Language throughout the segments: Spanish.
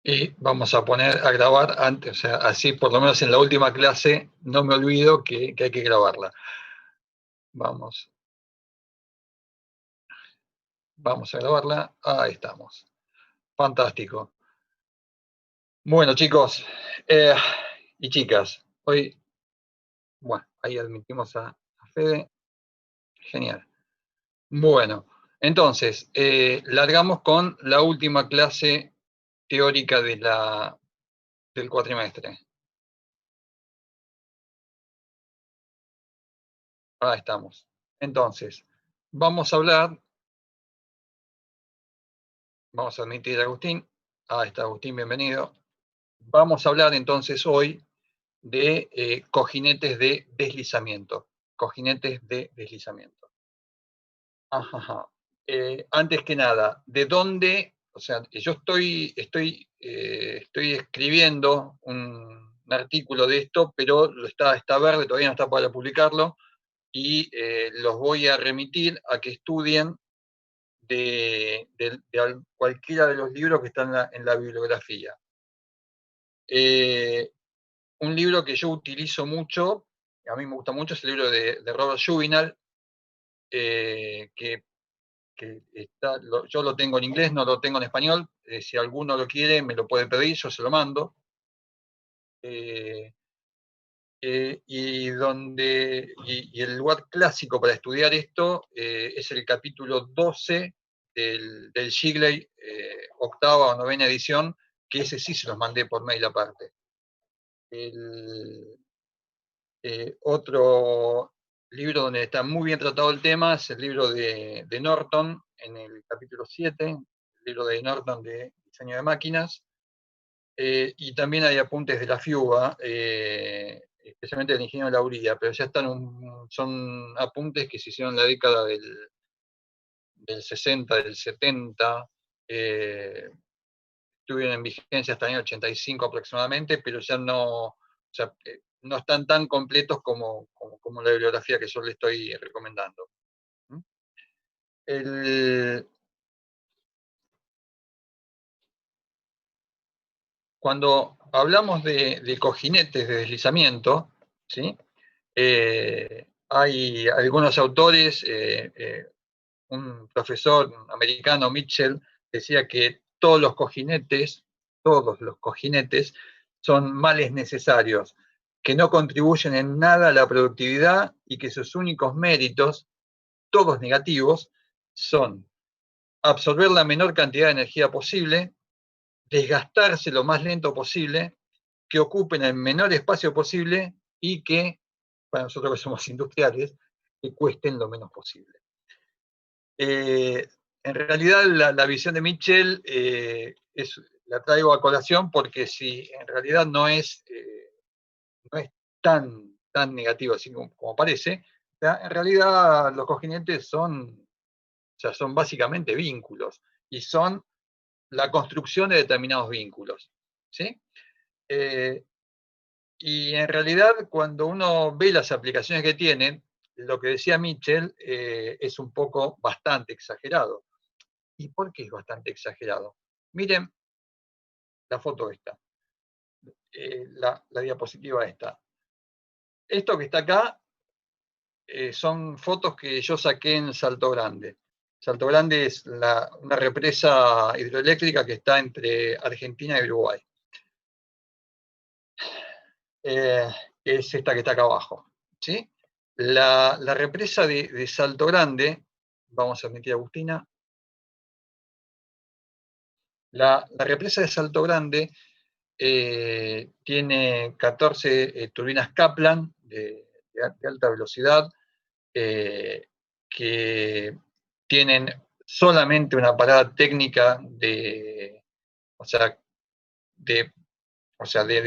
Y vamos a poner a grabar antes, o sea, así por lo menos en la última clase no me olvido que hay que grabarla. Vamos a grabarla. Ahí estamos. Fantástico. Bueno, chicos y chicas, hoy, bueno, ahí admitimos a Fede. Genial. Bueno, entonces, largamos con la última clase teórica del cuatrimestre. Ahí estamos. Entonces, vamos a admitir a Agustín. Ahí está Agustín, bienvenido. Vamos a hablar entonces hoy de cojinetes de deslizamiento. Cojinetes de deslizamiento. Ajá. Antes que nada, ¿de dónde? O sea, yo estoy escribiendo un artículo de esto, pero está verde, todavía no está para publicarlo, y los voy a remitir a que estudien de cualquiera de los libros que están en la bibliografía. Un libro que yo utilizo mucho, a mí me gusta mucho, es el libro de Robert Juvenal, que yo lo tengo en inglés, no lo tengo en español. Si alguno lo quiere, me lo puede pedir, yo se lo mando. Y el lugar clásico para estudiar esto es el capítulo 12 del Shigley, octava o novena edición, que ese sí se los mandé por mail aparte. Otro libro donde está muy bien tratado el tema es el libro de Norton, en el capítulo 7, el libro de Norton de diseño de máquinas, y también hay apuntes de la FIUBA, especialmente del ingeniero Lauría, pero ya son apuntes que se hicieron en la década del 60, del 70, estuvieron en vigencia hasta el año 85 aproximadamente, pero ya no están tan completos como la bibliografía que yo le estoy recomendando. Cuando hablamos de cojinetes de deslizamiento, ¿sí? Hay algunos autores, un profesor americano, Mitchell, decía que todos los cojinetes son males necesarios, que no contribuyen en nada a la productividad y que sus únicos méritos, todos negativos, son absorber la menor cantidad de energía posible, desgastarse lo más lento posible, que ocupen el menor espacio posible y que, para nosotros que somos industriales, que cuesten lo menos posible. En realidad la visión de Mitchell la traigo a colación porque si en realidad no es tan negativo así como parece, en realidad los cojinetes son básicamente vínculos y son la construcción de determinados vínculos, ¿sí? Y en realidad cuando uno ve las aplicaciones que tienen, lo que decía Mitchell es un poco bastante exagerado. ¿Y por qué es bastante exagerado? Miren la foto esta, la diapositiva esta. Esto que está acá son fotos que yo saqué en Salto Grande. Salto Grande es una represa hidroeléctrica que está entre Argentina y Uruguay. Es esta que está acá abajo, ¿sí? La represa de Salto Grande, vamos a meter a Agustina. La represa de Salto Grande tiene 14 turbinas Kaplan de alta velocidad que tienen solamente una parada técnica de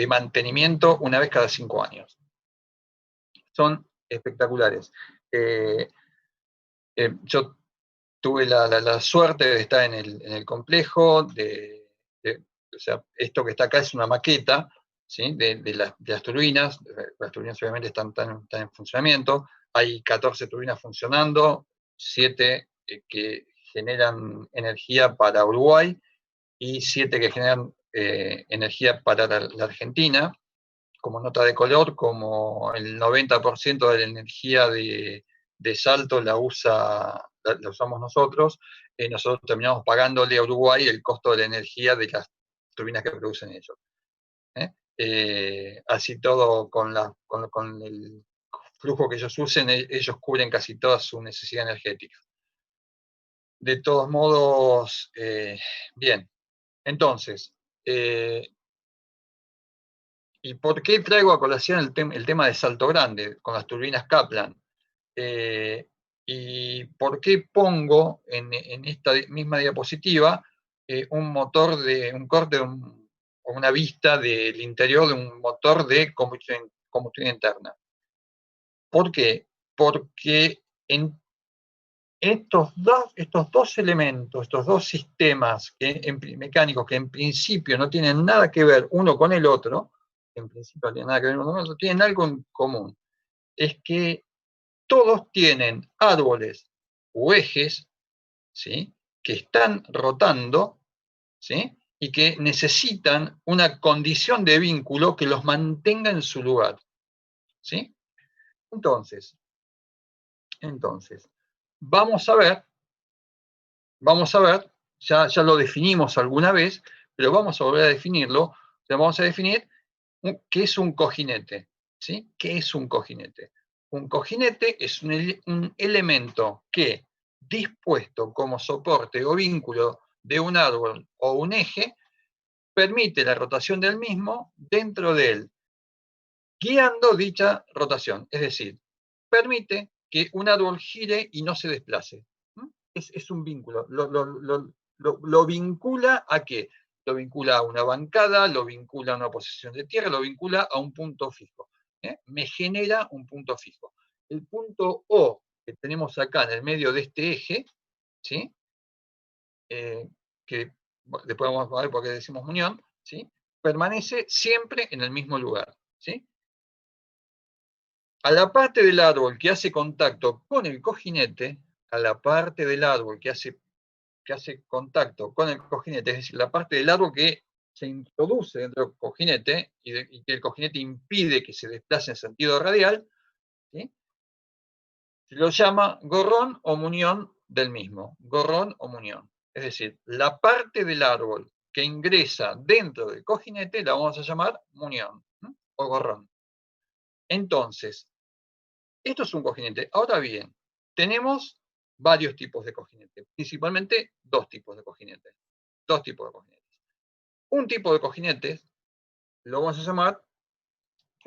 mantenimiento una vez cada 5 años. Son espectaculares. Yo tuve la suerte de estar en el complejo, esto que está acá es una maqueta, ¿sí? de las turbinas. Las turbinas obviamente están en funcionamiento. Hay 14 turbinas funcionando, 7 que generan energía para Uruguay y 7 que generan energía para la Argentina. Como nota de color, como el 90% de la energía de Salto la usamos nosotros, nosotros terminamos pagándole a Uruguay el costo de la energía de las turbinas que producen ellos. Así todo, con el flujo que ellos usen, ellos cubren casi toda su necesidad energética. De todos modos, bien. Entonces, ¿y por qué traigo a colación el tema de Salto Grande con las turbinas Kaplan? ¿Y por qué pongo en esta misma diapositiva un corte o una vista del interior de un motor de combustión interna? ¿Por qué? Porque en estos dos elementos, estos dos sistemas mecánicos que en principio no tienen nada que ver uno con el otro, en principio no tienen nada que ver uno con el otro, tienen algo en común. Es que todos tienen árboles o ejes, ¿sí?, que están rotando, ¿sí?, y que necesitan una condición de vínculo que los mantenga en su lugar, ¿sí? Entonces, vamos a ver, ya lo definimos alguna vez, pero vamos a volver a definirlo. O sea, vamos a definir qué es un cojinete, ¿sí? ¿Qué es un cojinete? Un cojinete es un elemento que, dispuesto como soporte o vínculo de un árbol o un eje, permite la rotación del mismo dentro de él, guiando dicha rotación. Es decir, permite que un árbol gire y no se desplace. Es un vínculo. Lo vincula ¿a qué? Lo vincula a una bancada, lo vincula a una posición de tierra, lo vincula a un punto fijo. Me genera un punto fijo. El punto O que tenemos acá en el medio de este eje, ¿sí?, que después vamos a ver por qué decimos unión, ¿sí?, permanece siempre en el mismo lugar, ¿sí? A la parte del árbol que hace contacto con el cojinete, a la parte del árbol que hace contacto con el cojinete, es decir, la parte del árbol que se introduce dentro del cojinete y que el cojinete impide que se desplace en sentido radial, ¿sí?, se lo llama gorrón o muñón del mismo. Gorrón o muñón. Es decir, la parte del árbol que ingresa dentro del cojinete la vamos a llamar muñón, ¿no?, o gorrón. Entonces, esto es un cojinete. Ahora bien, tenemos varios tipos de cojinete, principalmente dos tipos de cojinetes. Un tipo de cojinete lo vamos a llamar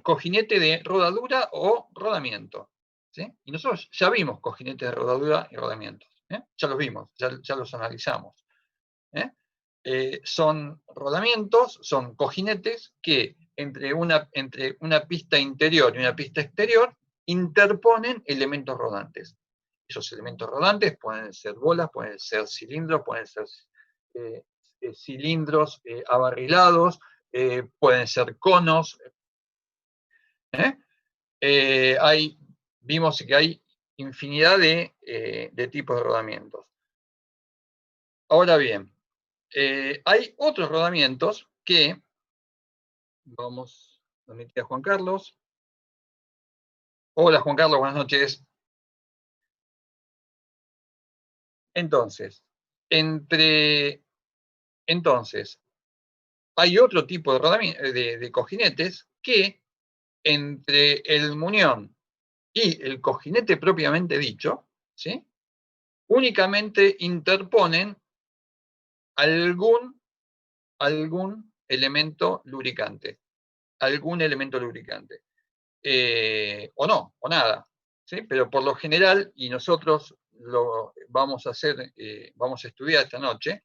cojinete de rodadura o rodamiento, ¿sí? Y nosotros ya vimos cojinetes de rodadura y rodamientos, ya los vimos, ya los analizamos. Son rodamientos, son cojinetes que entre una pista interior y una pista exterior interponen elementos rodantes. Esos elementos rodantes pueden ser bolas, pueden ser cilindros, pueden ser cilindros abarrilados, pueden ser conos. Vimos que hay infinidad de tipos de rodamientos. Ahora bien, hay otros rodamientos que, vamos a meter a Juan Carlos. Hola Juan Carlos, buenas noches. Entonces, hay otro tipo de cojinetes que entre el muñón y el cojinete propiamente dicho, ¿sí?, únicamente interponen algún elemento lubricante. O no, o nada, ¿sí? Pero por lo general, y nosotros lo vamos a hacer, vamos a estudiar esta noche,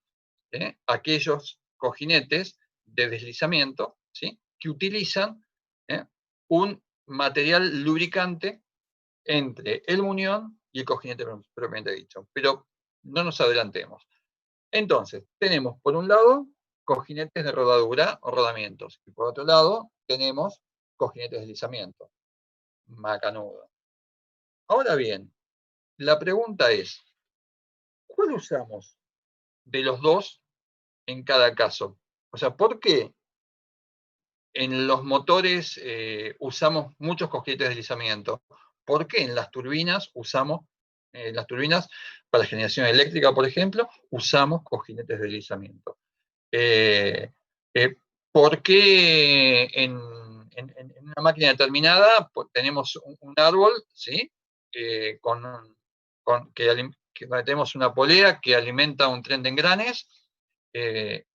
aquellos cojinetes de deslizamiento, ¿sí?, que utilizan un material lubricante entre el muñón y el cojinete propiamente dicho. Pero no nos adelantemos. Entonces, tenemos por un lado cojinetes de rodadura o rodamientos, y por otro lado tenemos cojinetes de deslizamiento, macanudo. Ahora bien, la pregunta es, ¿cuál usamos de los dos en cada caso? O sea, ¿por qué en los motores usamos muchos cojinetes de deslizamiento? ¿Por qué en las turbinas usamos, las turbinas para generación eléctrica, por ejemplo, usamos cojinetes de deslizamiento? Eh, eh, ¿Por qué en una máquina determinada pues, tenemos un árbol, ¿sí? Que tenemos una polea que alimenta un tren de engranes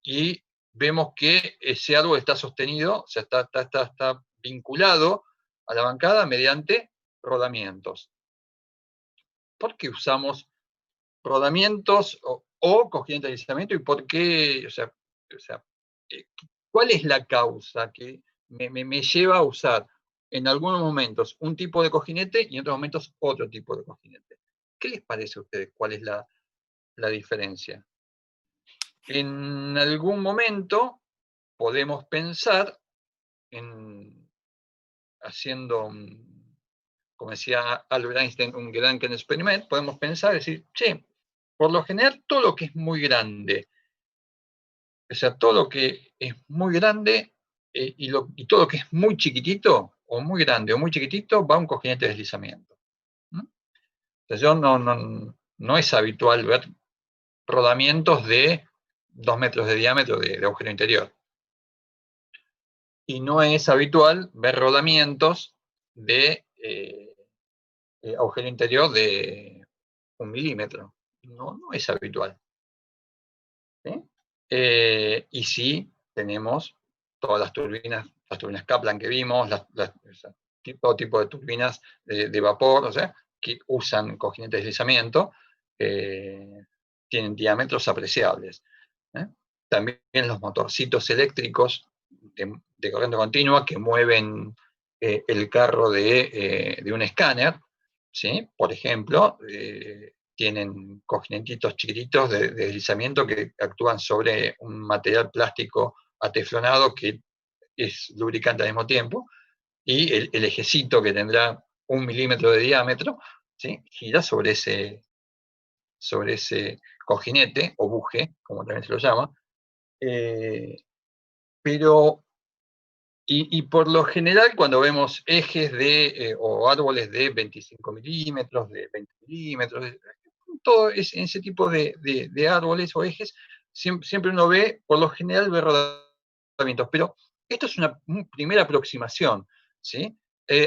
y vemos que ese árbol está sostenido, o sea, está vinculado a la bancada mediante rodamientos. ¿Por qué usamos rodamientos o cojinetes de deslizamiento y por qué, o sea, eh, cuál es la causa que me lleva a usar en algunos momentos un tipo de cojinete y en otros momentos otro tipo de cojinete? ¿Qué les parece a ustedes? ¿Cuál es la diferencia? En algún momento podemos pensar en haciendo, como decía Albert Einstein, un Gedanken Experiment, podemos pensar, decir, che, por lo general todo lo que es muy grande, o sea, todo lo que es muy grande y todo lo que es muy chiquitito, o muy grande o muy chiquitito, va a un cojinete de deslizamiento. ¿Mm? O sea, no es habitual ver rodamientos de 2 metros de diámetro de agujero interior. Y no es habitual ver rodamientos de agujero interior de 1 milímetro. No es habitual. ¿Sí? Y sí tenemos todas las turbinas Kaplan que vimos, todo tipo de turbinas de vapor, o sea, que usan cojinetes de deslizamiento, tienen diámetros apreciables. ¿eh? También los motorcitos eléctricos de corriente continua que mueven el carro de un escáner, ¿sí? Por ejemplo, tienen cojinetitos chiquititos de deslizamiento que actúan sobre un material plástico ateflonado que es lubricante al mismo tiempo, y el ejecito que tendrá 1 milímetro de diámetro, ¿sí? Gira sobre ese cojinete o buje, como también se lo llama, pero y por lo general, cuando vemos ejes o árboles de 25 milímetros, de 20 milímetros, todo ese tipo de árboles o ejes, siempre uno ve, por lo general, ve rodamientos. Pero esto es una primera aproximación, ¿sí?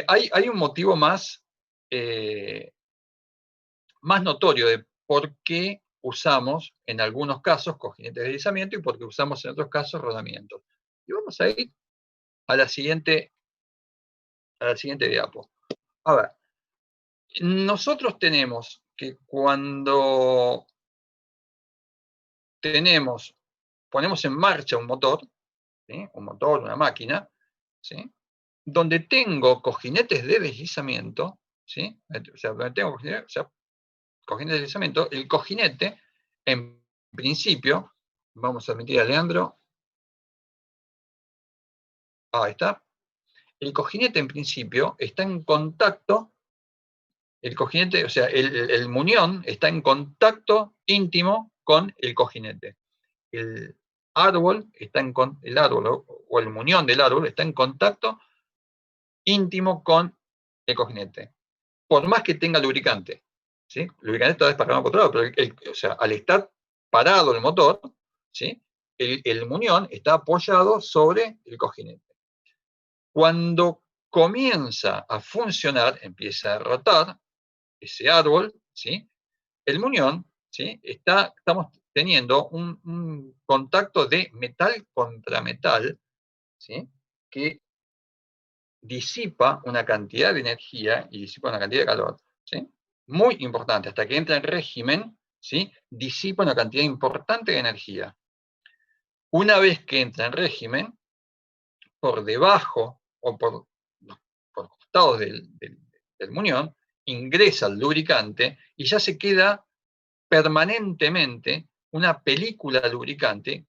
Hay un motivo más notorio de por qué usamos en algunos casos cojinetes de deslizamiento y por qué usamos en otros casos rodamientos. Y vamos a ir a la siguiente diapo. A ver, nosotros tenemos que cuando ponemos en marcha un motor, ¿sí? Un motor, una máquina, ¿sí? Donde tengo cojinetes de deslizamiento, ¿sí? O sea, donde tengo cojinetes de deslizamiento, el cojinete, en principio, vamos a admitir a Leandro, ahí está, el cojinete en principio está en contacto, el cojinete, o sea, el muñón está en contacto íntimo con el cojinete. El árbol el árbol o el muñón del árbol está en contacto íntimo con el cojinete. Por más que tenga lubricante. ¿Sí? El lubricante está desparramado por otro lado, pero o sea, al estar parado el motor, ¿sí? El muñón está apoyado sobre el cojinete. Cuando comienza a funcionar, empieza a rotar ese árbol, ¿sí? El muñón, ¿sí? Estamos teniendo un contacto de metal contra metal, ¿sí? Que disipa una cantidad de energía y disipa una cantidad de calor, ¿sí? Muy importante, hasta que entra en régimen, ¿sí? Disipa una cantidad importante de energía. Una vez que entra en régimen, por debajo o por costados del muñón, ingresa el lubricante y ya se queda permanentemente una película lubricante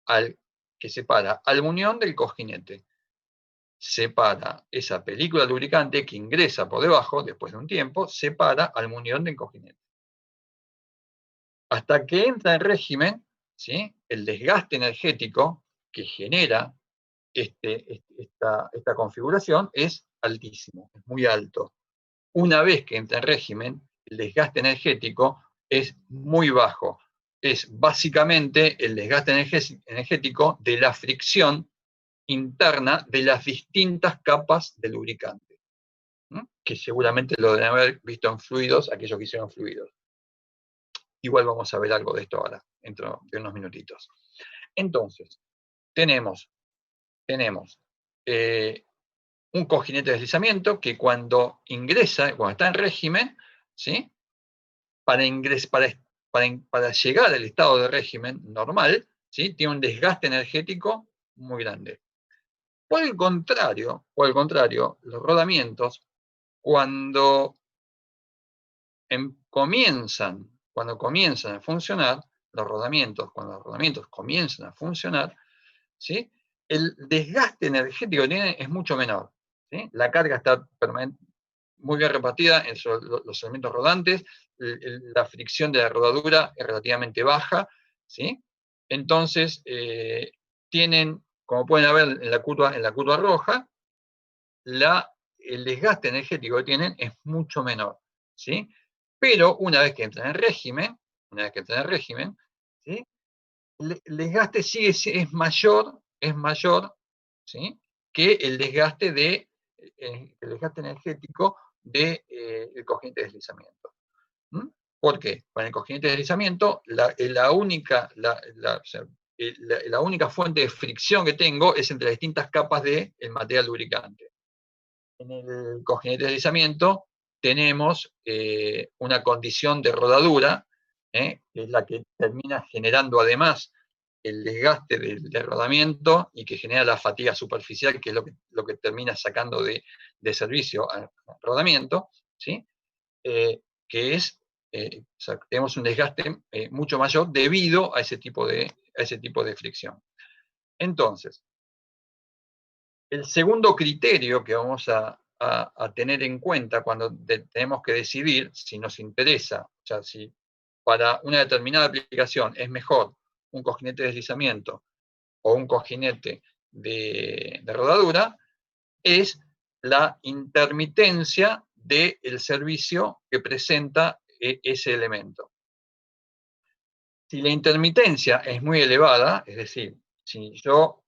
al, que separa al muñón del cojinete. Separa esa película lubricante que ingresa por debajo, después de un tiempo, separa al muñón del cojinete. Hasta que entra en régimen, ¿sí? El desgaste energético que genera esta configuración es altísimo, es muy alto. Una vez que entra en régimen, el desgaste energético es muy bajo. Es básicamente el desgaste energético de la fricción interna de las distintas capas de lubricante, ¿no? Que seguramente lo deben haber visto en fluidos, aquellos que hicieron fluidos. Igual vamos a ver algo de esto ahora, dentro de unos minutitos. Entonces, tenemos un cojinete de deslizamiento que cuando ingresa, cuando está en régimen, ¿sí? para llegar al estado de régimen normal, ¿sí? Tiene un desgaste energético muy grande. Por el contrario, los rodamientos, cuando comienzan a funcionar, cuando los rodamientos comienzan a funcionar, ¿sí? El desgaste energético que tienen es mucho menor, ¿sí? La carga está muy bien repartida en los elementos rodantes, la fricción de la rodadura es relativamente baja, ¿sí? Entonces, tienen, como pueden ver en la curva roja, el desgaste energético que tienen es mucho menor, ¿sí? Pero una vez que entran en régimen, ¿sí? El desgaste es mayor, ¿sí? Que el desgaste energético del cojinete de deslizamiento. ¿Mm? ¿Por qué? Con el cojinete de deslizamiento, la única fuente de fricción que tengo es entre las distintas capas del material lubricante. En el cojinete de deslizamiento tenemos una condición de rodadura, que es la que termina generando además el desgaste del rodamiento y que genera la fatiga superficial, que es lo que termina sacando de servicio al rodamiento, ¿sí? Que es, o sea, tenemos un desgaste mucho mayor debido a ese tipo de fricción. Entonces, el segundo criterio que vamos a tener en cuenta cuando tenemos que decidir si nos interesa, o sea, si para una determinada aplicación es mejor un cojinete de deslizamiento o un cojinete de rodadura, es la intermitencia del servicio que presenta ese elemento. Si la intermitencia es muy elevada, es decir, si yo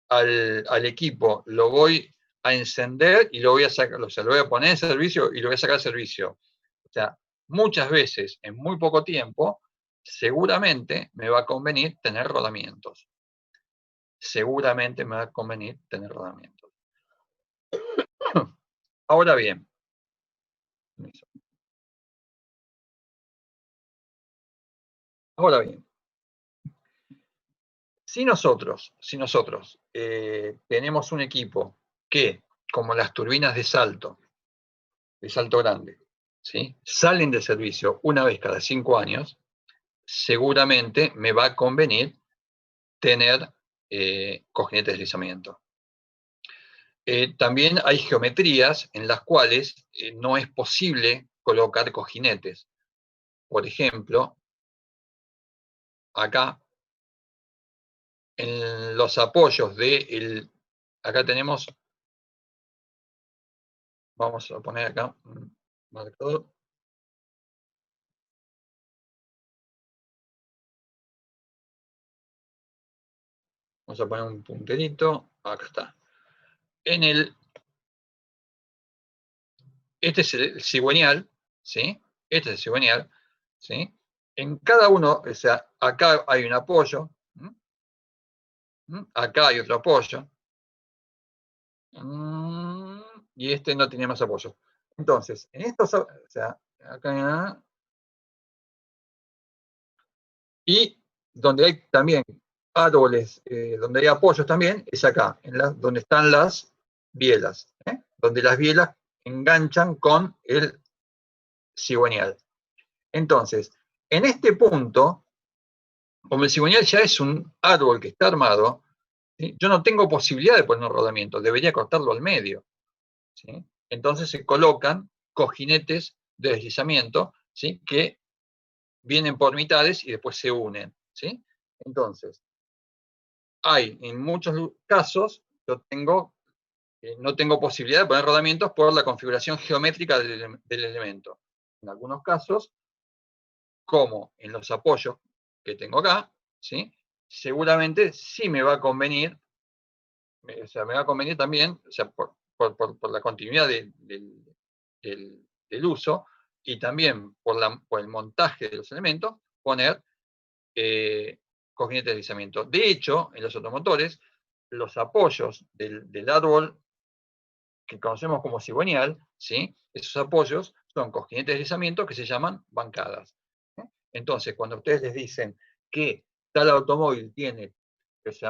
al equipo lo voy a encender y lo voy a sacar, o sea, lo voy a poner en servicio y lo voy a sacar al servicio, o sea, muchas veces en muy poco tiempo, seguramente me va a convenir tener rodamientos. Seguramente me va a convenir tener rodamientos. Ahora bien, si nosotros tenemos un equipo que, como las turbinas de salto grande, ¿sí? Salen de servicio una vez cada 5 años, seguramente me va a convenir tener cojinete de deslizamiento. También hay geometrías en las cuales no es posible colocar cojinetes. Por ejemplo, acá, en los apoyos acá tenemos, vamos a poner acá un marcador. Vamos a poner un punterito, acá está. Este es el cigüeñal, ¿sí? Este es el cigüeñal, ¿sí? En cada uno, o sea, acá hay un apoyo, acá hay otro apoyo, y este no tiene más apoyo. Entonces, en estos, o sea, acá, y donde hay también árboles, donde hay apoyos también, es acá, donde están las bielas, donde las bielas enganchan con el cigüeñal. Entonces, en este punto, como el cigüeñal ya es un árbol que está armado, ¿sí? Yo no tengo posibilidad de poner un rodamiento, debería cortarlo al medio, ¿sí? Entonces se colocan cojinetes de deslizamiento, ¿sí? Que vienen por mitades y después se unen, ¿sí? Entonces, en muchos casos, no tengo posibilidad de poner rodamientos por la configuración geométrica del elemento. En algunos casos, como en los apoyos que tengo acá, ¿sí? Seguramente sí me va a convenir, me va a convenir también, por la continuidad del uso y también por el montaje de los elementos, poner cojinetes de deslizamiento. De hecho, en los automotores, los apoyos del árbol que conocemos como cigüeñal, ¿sí? Esos apoyos son cojinetes de deslizamiento que se llaman bancadas. Entonces, cuando ustedes les dicen que tal automóvil tiene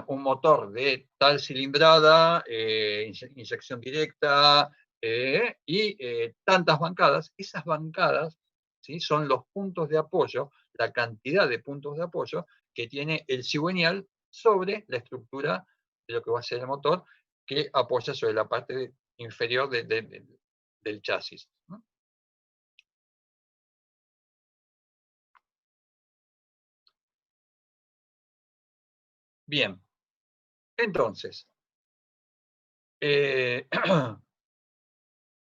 un motor de tal cilindrada, inyección directa y tantas bancadas, esas bancadas, ¿sí? Son los puntos de apoyo, la cantidad de puntos de apoyo que tiene el cigüeñal sobre la estructura de lo que va a ser el motor, que apoya sobre la parte inferior del chasis, ¿no? Bien, entonces, eh,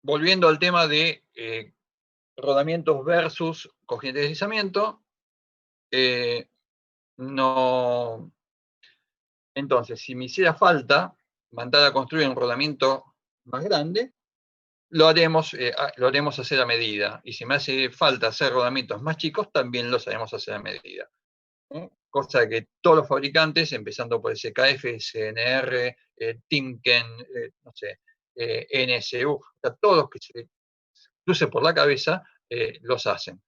volviendo al tema de rodamientos versus cojinetes de deslizamiento, no. Entonces, si me hiciera falta mandar a construir un rodamiento más grande, lo haremos hacer a medida. Y si me hace falta hacer rodamientos más chicos, también los haremos hacer a medida. Cosa que todos los fabricantes, empezando por SKF, CNR, Timken, no sé, NSU, o sea, todos los que se cruce por la cabeza, los hacen.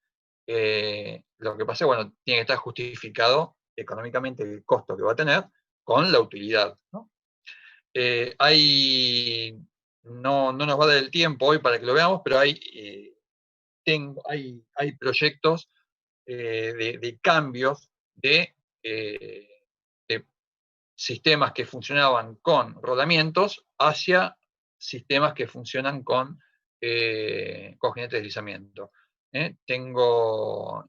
Lo que pasa es, bueno, tiene que estar justificado económicamente el costo que va a tener con la utilidad, ¿no? No nos va a dar el tiempo hoy para que lo veamos, pero hay proyectos de cambios eh, de sistemas que funcionaban con rodamientos hacia sistemas que funcionan con jinetes de deslizamiento. Tengo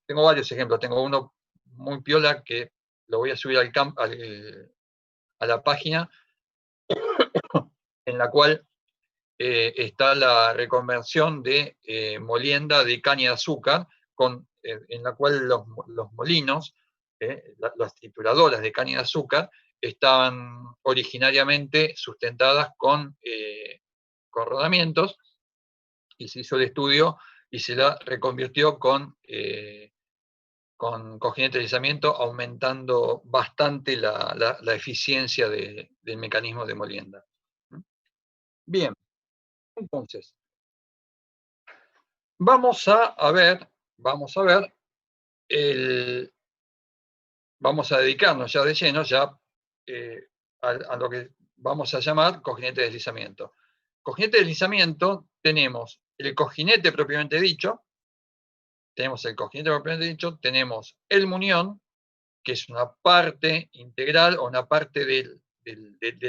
varios ejemplos. Tengo uno muy piola que lo voy a subir a la página, en la cual está la reconversión de molienda de caña de azúcar, en la cual los molinos, las trituradoras de caña de azúcar, estaban originariamente sustentadas con rodamientos, y se hizo el estudio y se la reconvirtió con cojinetes de deslizamiento, aumentando bastante la eficiencia del mecanismo de molienda. Bien, entonces, vamos a ver, vamos a dedicarnos ya de lleno a lo que vamos a llamar cojinete de deslizamiento. Cojinete de deslizamiento tenemos el cojinete propiamente dicho, tenemos el muñón, que es una parte integral o una parte del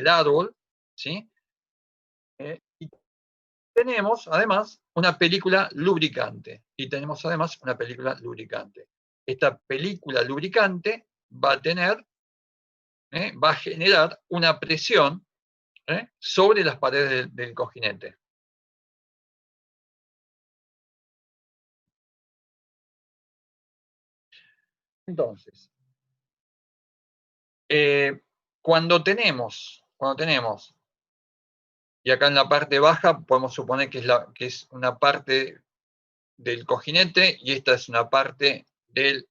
árbol, ¿sí? Y tenemos además una película lubricante. Esta película lubricante va a generar una presión sobre las paredes del cojinete. Entonces, cuando tenemos, y acá en la parte baja podemos suponer que es una parte del cojinete y esta es una parte del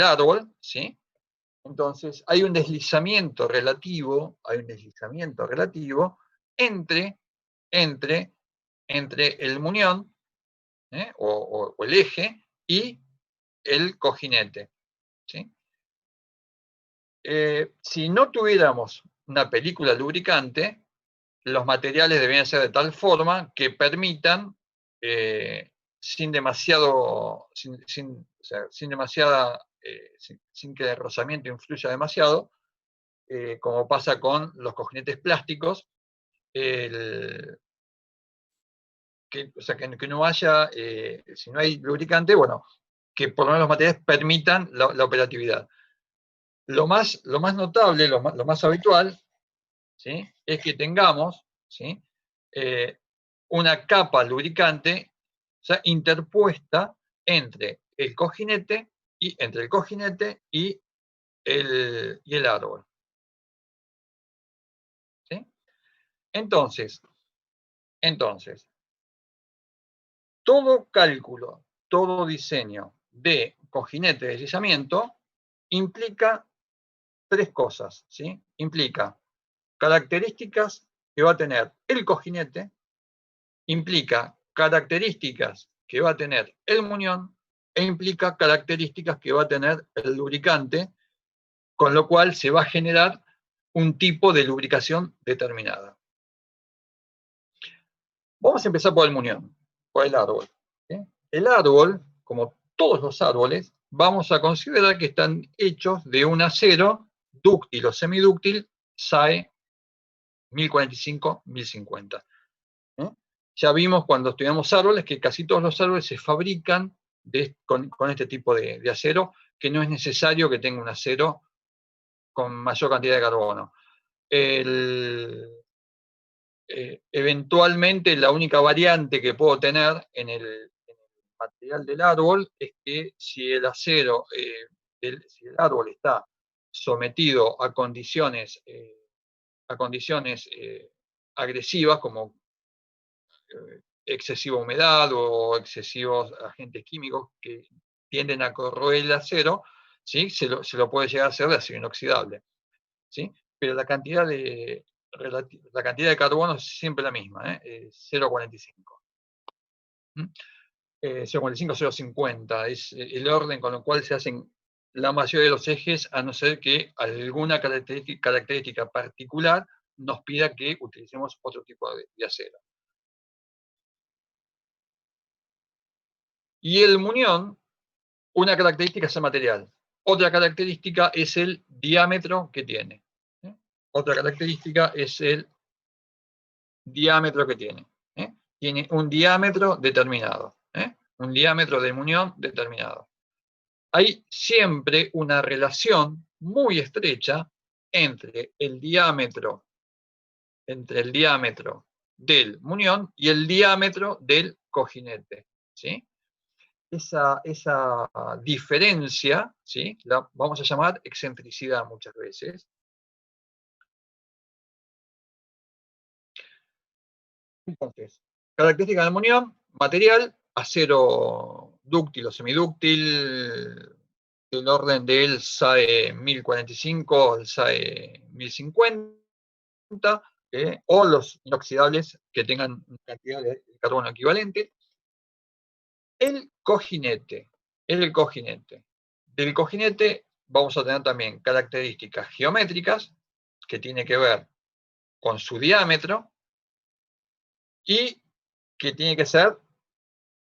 árbol, ¿sí? Entonces, hay un deslizamiento relativo entre, entre, entre el muñón o el eje y el cojinete, ¿sí? Si no tuviéramos una película lubricante, los materiales deberían ser de tal forma que permitan, sin que el rozamiento influya demasiado, como pasa con los cojinetes plásticos, o sea, que no haya, si no hay lubricante, bueno, que por lo menos los materiales permitan la operatividad. Lo más notable, lo más habitual, ¿sí?, es que tengamos, ¿sí?, una capa lubricante, o sea, interpuesta entre el cojinete y el árbol. ¿Sí? Entonces, todo cálculo, todo diseño de cojinete de deslizamiento implica tres cosas, ¿sí? Implica características que va a tener el cojinete, implica características que va a tener el muñón e implica características que va a tener el lubricante, con lo cual se va a generar un tipo de lubricación determinada. Vamos a empezar por el muñón, por el árbol. ¿Sí? El árbol, como todos los árboles, vamos a considerar que están hechos de un acero dúctil o semidúctil SAE 1045-1050. Ya vimos cuando estudiamos árboles que casi todos los árboles se fabrican con este tipo de acero, que no es necesario que tenga un acero con mayor cantidad de carbono. Eventualmente la única variante que puedo tener en el material del árbol es que si el acero, si el árbol está sometido a condiciones agresivas como excesiva humedad o excesivos agentes químicos que tienden a corroer el acero, ¿sí?, se lo puede llegar a hacer de acero inoxidable, ¿sí? Pero la cantidad de carbono es siempre la misma, 0,45. 0,45, 0,50 es el orden con el cual se hacen la mayoría de los ejes, a no ser que alguna característica particular nos pida que utilicemos otro tipo de acero. Y el muñón, una característica es el material, otra característica es el diámetro que tiene. Otra característica es el diámetro que tiene. Tiene un diámetro determinado, un diámetro de muñón determinado. Hay siempre una relación muy estrecha entre el diámetro del muñón y el diámetro del cojinete, ¿sí? Esa diferencia, ¿sí?, la vamos a llamar excentricidad muchas veces. Entonces, característica del muñón, material, acero dúctil o semidúctil, del orden del SAE 1045 al SAE 1050, o los inoxidables que tengan cantidad de carbono equivalente. El cojinete. Del cojinete vamos a tener también características geométricas, que tiene que ver con su diámetro, y que tiene que ser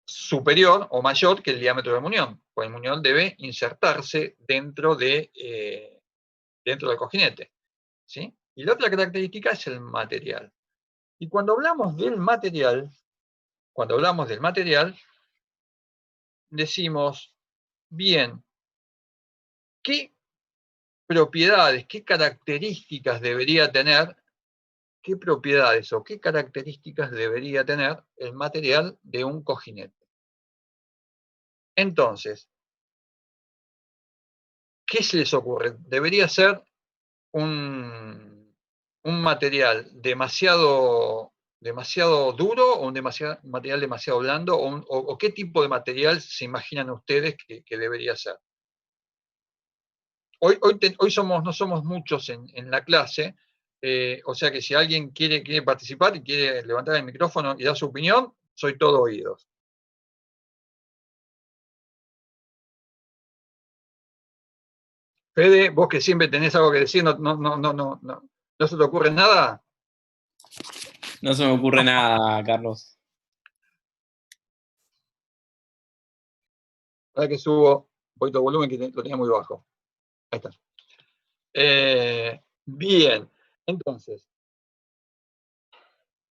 superior o mayor que el diámetro del muñón, pues el muñón debe insertarse dentro del cojinete, ¿sí? Y la otra característica es el material. Y cuando hablamos del material, decimos, bien, ¿qué propiedades, qué características debería tener, qué propiedades o qué características debería tener el material de un cojinete? Entonces, ¿qué se les ocurre? ¿Debería ser un material demasiado duro o un material demasiado blando? ¿O qué tipo de material se imaginan ustedes que debería ser? Hoy no somos muchos en la clase, o sea que si alguien quiere participar y quiere levantar el micrófono y dar su opinión, soy todo oídos. Fede, vos que siempre tenés algo que decir, ¿no se te ocurre nada? No se me ocurre nada, Carlos. Para que subo un poquito de volumen, que lo tenía muy bajo. Ahí está. Bien, entonces,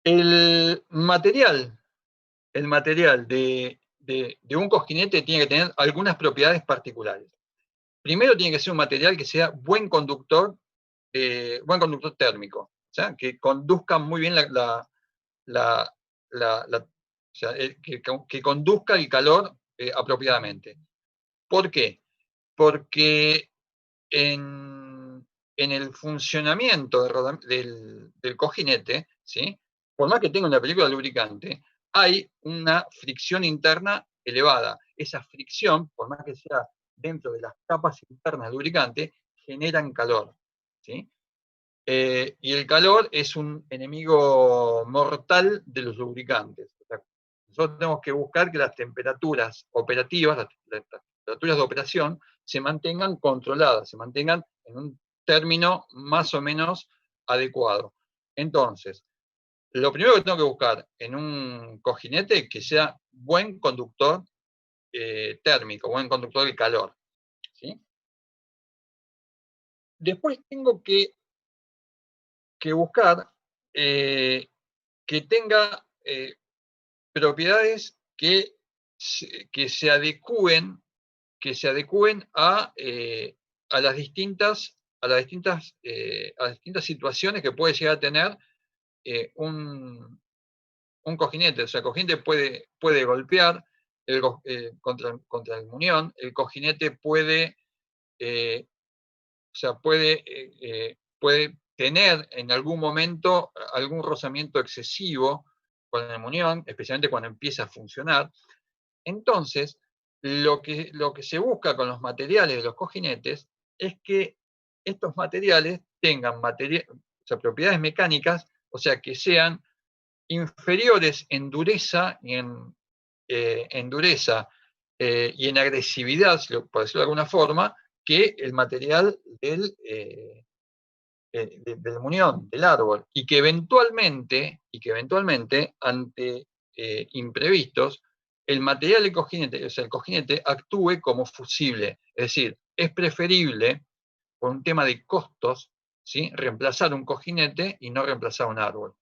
el material de un cojinete tiene que tener algunas propiedades particulares. Primero tiene que ser un material que sea buen conductor térmico, o sea, que conduzca muy bien o sea, que conduzca el calor apropiadamente. ¿Por qué? Porque en el funcionamiento del cojinete, ¿sí? Por más que tenga una película lubricante, hay una fricción interna elevada. Esa fricción, por más que sea dentro de las capas internas del lubricante, generan calor, ¿sí? Y el calor es un enemigo mortal de los lubricantes. O sea, nosotros tenemos que buscar que las temperaturas operativas, las temperaturas de operación, se mantengan controladas, se mantengan en un término más o menos adecuado. Entonces, lo primero que tengo que buscar en un cojinete es que sea buen conductor térmico, buen conductor de calor, ¿sí? Después tengo que buscar que tenga propiedades que se adecúen a las distintas situaciones que puede llegar a tener un cojinete. O sea, el cojinete puede golpear contra el muñón, el cojinete puede puede tener en algún momento algún rozamiento excesivo con el muñón, especialmente cuando empieza a funcionar. Entonces, lo que se busca con los materiales de los cojinetes es que estos materiales tengan propiedades mecánicas, o sea, que sean inferiores en dureza y en agresividad, por decirlo de alguna forma, que el material del muñón, del árbol, y que eventualmente ante imprevistos, el material del cojinete, o sea, el cojinete actúe como fusible. Es decir, es preferible, por un tema de costos, ¿sí?, reemplazar un cojinete y no reemplazar un árbol.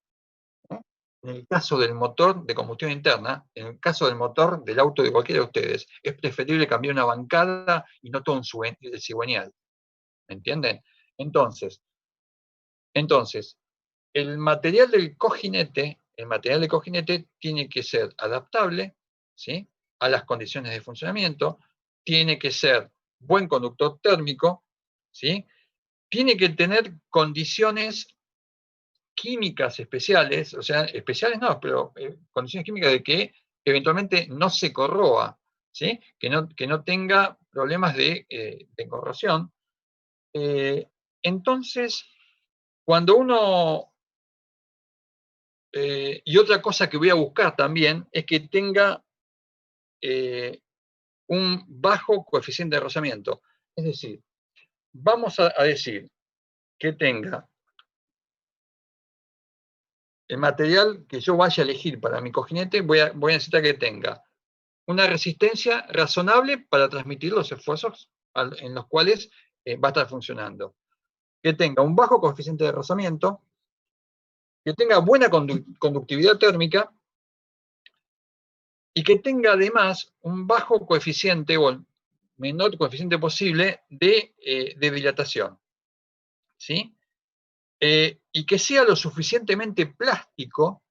En el caso del motor de combustión interna, en el caso del motor del auto de cualquiera de ustedes, es preferible cambiar una bancada y no todo un cigüeñal. ¿Me entienden? Entonces, el material del cojinete tiene que ser adaptable, ¿sí?, a las condiciones de funcionamiento, tiene que ser buen conductor térmico, ¿sí?, tiene que tener condiciones químicas especiales, o sea, especiales no, pero condiciones químicas de que eventualmente no se corroa, ¿sí?, que no tenga problemas de corrosión. Entonces, cuando uno... y otra cosa que voy a buscar también es que tenga un bajo coeficiente de rozamiento. Es decir, vamos a decir que tenga el material que yo vaya a elegir para mi cojinete, voy a necesitar que tenga una resistencia razonable para transmitir los esfuerzos en los cuales va a estar funcionando. Que tenga un bajo coeficiente de rozamiento, que tenga buena conductividad térmica y que tenga además un bajo coeficiente o el menor coeficiente posible de dilatación, ¿sí? Y que sea lo suficientemente plástico,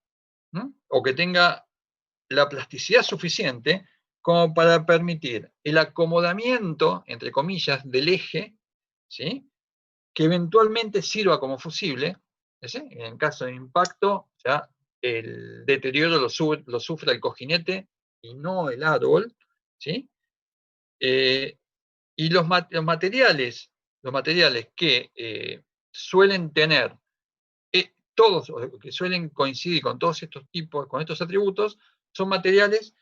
¿no?, o que tenga la plasticidad suficiente como para permitir el acomodamiento, entre comillas, del eje, ¿sí?, que eventualmente sirva como fusible, ¿sí?, en caso de impacto, ya el deterioro lo sufra el cojinete y no el árbol, ¿sí? Y los materiales que suelen tener todos, que suelen coincidir con todos estos tipos, con estos atributos, son materiales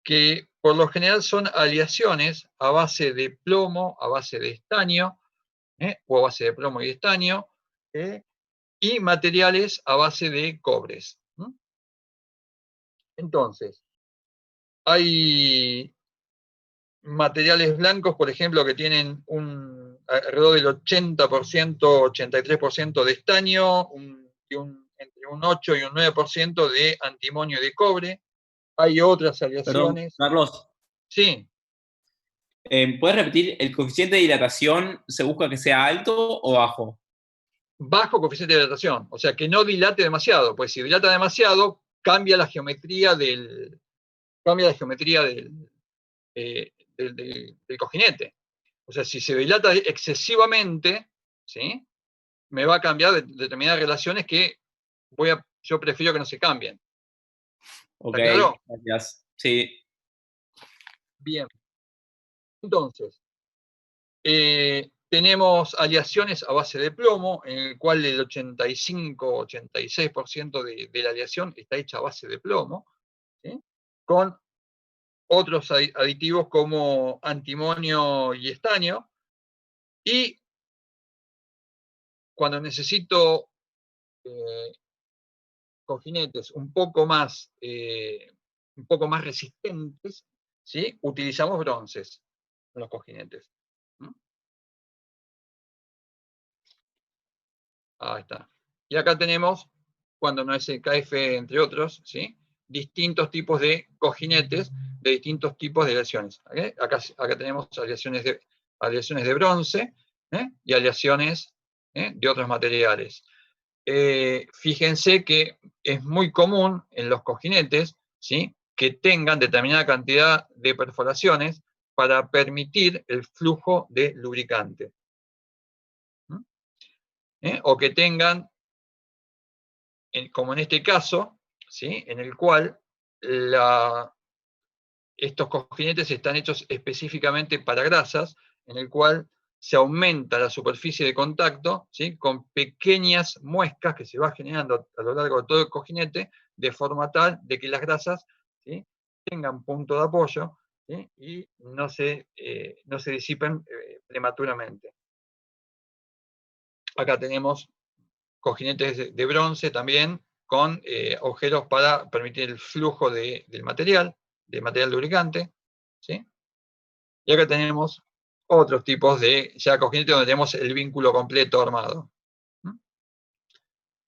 que por lo general son aleaciones a base de plomo, a base de estaño, o a base de plomo y estaño, y materiales a base de cobres. Entonces, hay materiales blancos, por ejemplo, que tienen alrededor del 80%, 83% de estaño, entre un 8 y un 9% de antimonio y de cobre. Hay otras Perdón, aleaciones. Carlos, Sí, ¿puedes repetir? ¿El coeficiente de dilatación se busca que sea alto o bajo? bajo coeficiente de dilatación, o sea, que no dilate demasiado, pues si dilata demasiado, cambia la geometría del cojinete. O sea, si se dilata excesivamente, ¿sí? Me va a cambiar determinadas relaciones que yo prefiero que no se cambien. Ok, ¿Está claro? gracias. Sí, Bien. Entonces, tenemos aleaciones a base de plomo, en el cual el 85-86% de la aleación está hecha a base de plomo, ¿sí? Con otros aditivos como antimonio y estaño. Y cuando necesito cojinetes un poco más resistentes, ¿sí? Utilizamos bronces en los cojinetes. ¿Mm? Ahí está. Y acá tenemos, cuando no es el KF, entre otros, ¿sí? Distintos tipos de cojinetes de distintos tipos de aleaciones. ¿Okay? Acá tenemos aleaciones de bronce, y aleaciones de otros materiales. Fíjense que es muy común en los cojinetes, ¿sí? Que tengan determinada cantidad de perforaciones para permitir el flujo de lubricante. O que tengan, como en este caso, ¿sí? En el cual estos cojinetes están hechos específicamente para grasas, en el cual se aumenta la superficie de contacto, ¿sí? Con pequeñas muescas que se va generando a lo largo de todo el cojinete, de forma tal de que las grasas, ¿sí? Tengan punto de apoyo, ¿sí? Y no se disipen prematuramente. Acá tenemos cojinetes de bronce también, con agujeros para permitir el flujo del material lubricante, ¿sí? Y acá tenemos otros tipos de ya cojinetes donde tenemos el vínculo completo armado.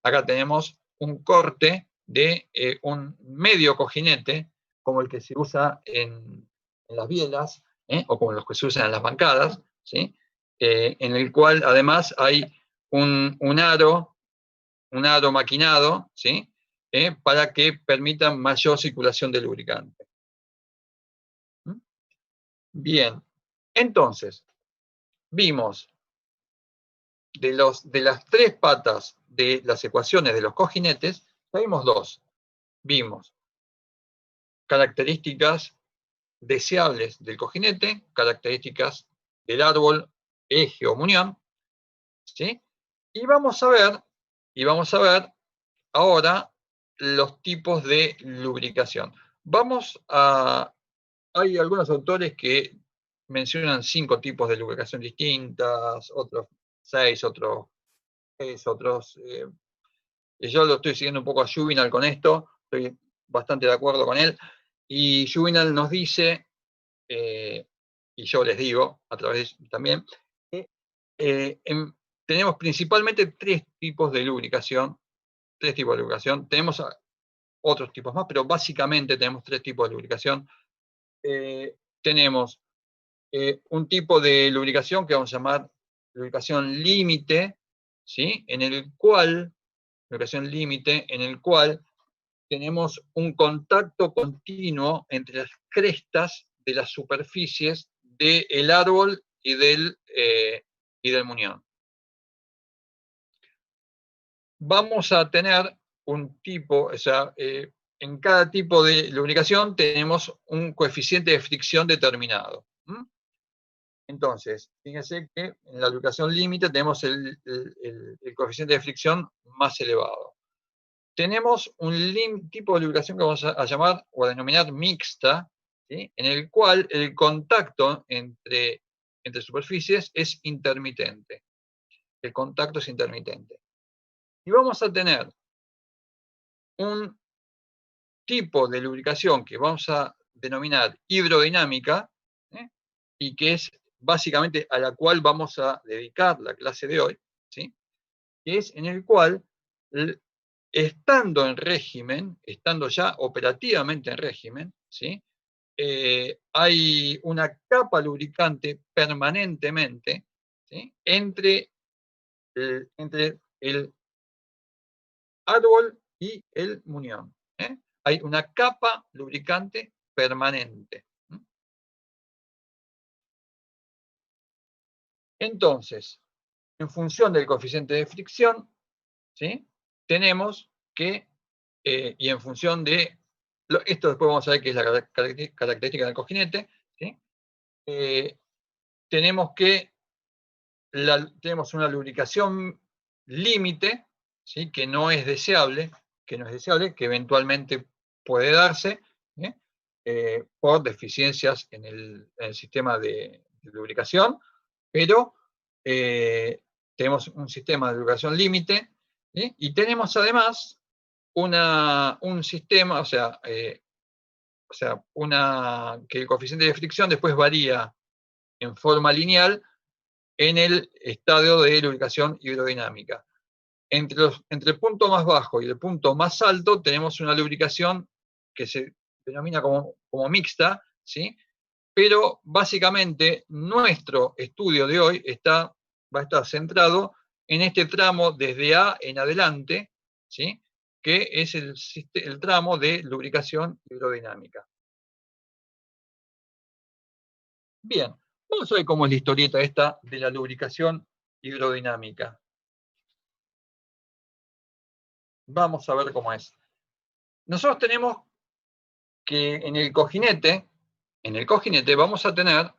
Acá tenemos un corte de un medio cojinete, como el que se usa en las bielas, o como los que se usan en las bancadas, ¿sí? En el cual además hay un aro maquinado, ¿sí? Para que permita mayor circulación de lubricante. Bien, entonces, vimos de las tres patas de las ecuaciones de los cojinetes, vimos dos. Vimos características deseables del cojinete, características del árbol, eje o muñón, ¿sí? Y vamos a ver ahora los tipos de lubricación. Hay algunos autores que mencionan 5 tipos de lubricación distintas, otros 6, otros 6, otros. Yo lo estoy siguiendo un poco a Juvenal con esto, estoy bastante de acuerdo con él. Y Juvenal nos dice, y yo les digo a través también, que tenemos principalmente 3 tipos de lubricación. Tenemos otros tipos más, pero básicamente tenemos 3 tipos de lubricación. Tenemos un tipo de lubricación que vamos a llamar lubricación límite, ¿sí? Lubricación límite, en el cual tenemos un contacto continuo entre las crestas de las superficies del árbol y del muñón. Vamos a tener un tipo, o sea, en cada tipo de lubricación tenemos un coeficiente de fricción determinado. Entonces, fíjense que en la lubricación límite tenemos el coeficiente de fricción más elevado. Tenemos un tipo de lubricación que vamos a llamar o a denominar mixta, ¿sí? En el cual el contacto entre superficies es intermitente. El contacto es intermitente. Y vamos a tener un tipo de lubricación que vamos a denominar hidrodinámica, y que es básicamente a la cual vamos a dedicar la clase de hoy, ¿sí? Que es en el cual estando en régimen, estando ya operativamente en régimen, ¿sí? Hay una capa lubricante permanentemente, ¿sí? entre el árbol y el muñón. Hay una capa lubricante permanente. Entonces, en función del coeficiente de fricción, ¿sí? Tenemos que, y en función de, esto después vamos a ver qué es la característica del cojinete, ¿sí? Tenemos que, tenemos una lubricación límite, ¿sí? Que no es deseable, que eventualmente puede darse, por deficiencias en el sistema de lubricación, pero tenemos un sistema de lubricación límite, ¿sí? Y tenemos además un sistema, que el coeficiente de fricción después varía en forma lineal en el estadio de lubricación hidrodinámica. Entre el punto más bajo y el punto más alto tenemos una lubricación que se denomina como mixta, ¿sí? Pero básicamente nuestro estudio de hoy va a estar centrado en este tramo desde A en adelante, ¿sí? Que es el tramo de lubricación hidrodinámica. Bien, vamos a ver cómo es la historieta esta de la lubricación hidrodinámica. Vamos a ver cómo es. Nosotros tenemos que en el cojinete vamos a tener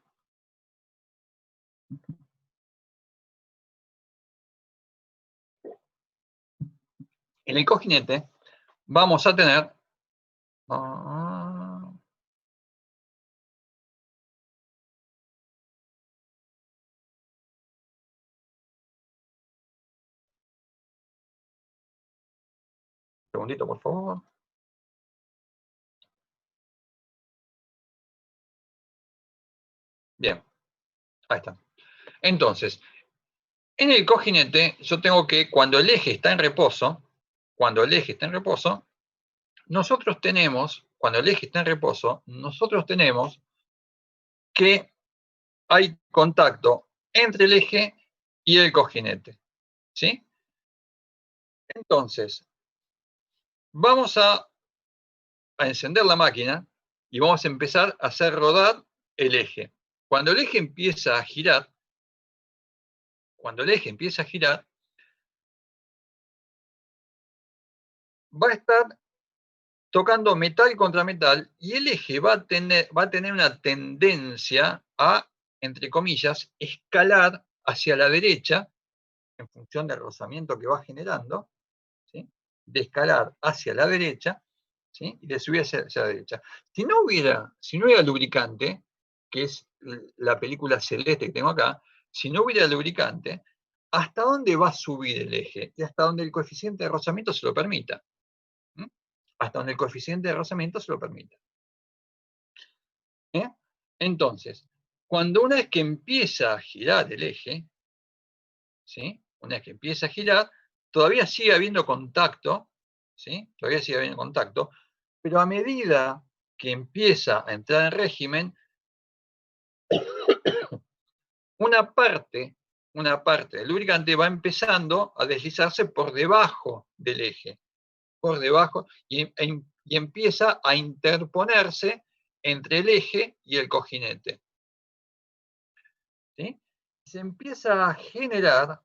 segundito, por favor. Bien, ahí está. Entonces, en el cojinete yo tengo que, cuando el eje está en reposo, nosotros tenemos que hay contacto entre el eje y el cojinete, ¿sí? Entonces, vamos a encender la máquina y vamos a empezar a hacer rodar el eje. Cuando el eje empieza a girar, va a estar tocando metal contra metal y el eje va a tener una tendencia a, entre comillas, escalar hacia la derecha en función del rozamiento que va generando, ¿sí? De escalar hacia la derecha, ¿sí? Y de subir hacia la derecha. Si no hubiera lubricante, que es la película celeste que tengo acá, si no hubiera lubricante, ¿hasta dónde va a subir el eje? Y hasta donde el coeficiente de rozamiento se lo permita. Hasta donde el coeficiente de rozamiento se lo permita. Entonces, una vez que empieza a girar el eje, ¿sí? Una vez que empieza a girar, todavía sigue habiendo contacto, ¿sí? Pero a medida que empieza a entrar en régimen, una parte del lubricante va empezando a deslizarse por debajo del eje, y empieza a interponerse entre el eje y el cojinete. ¿Sí? Se empieza a generar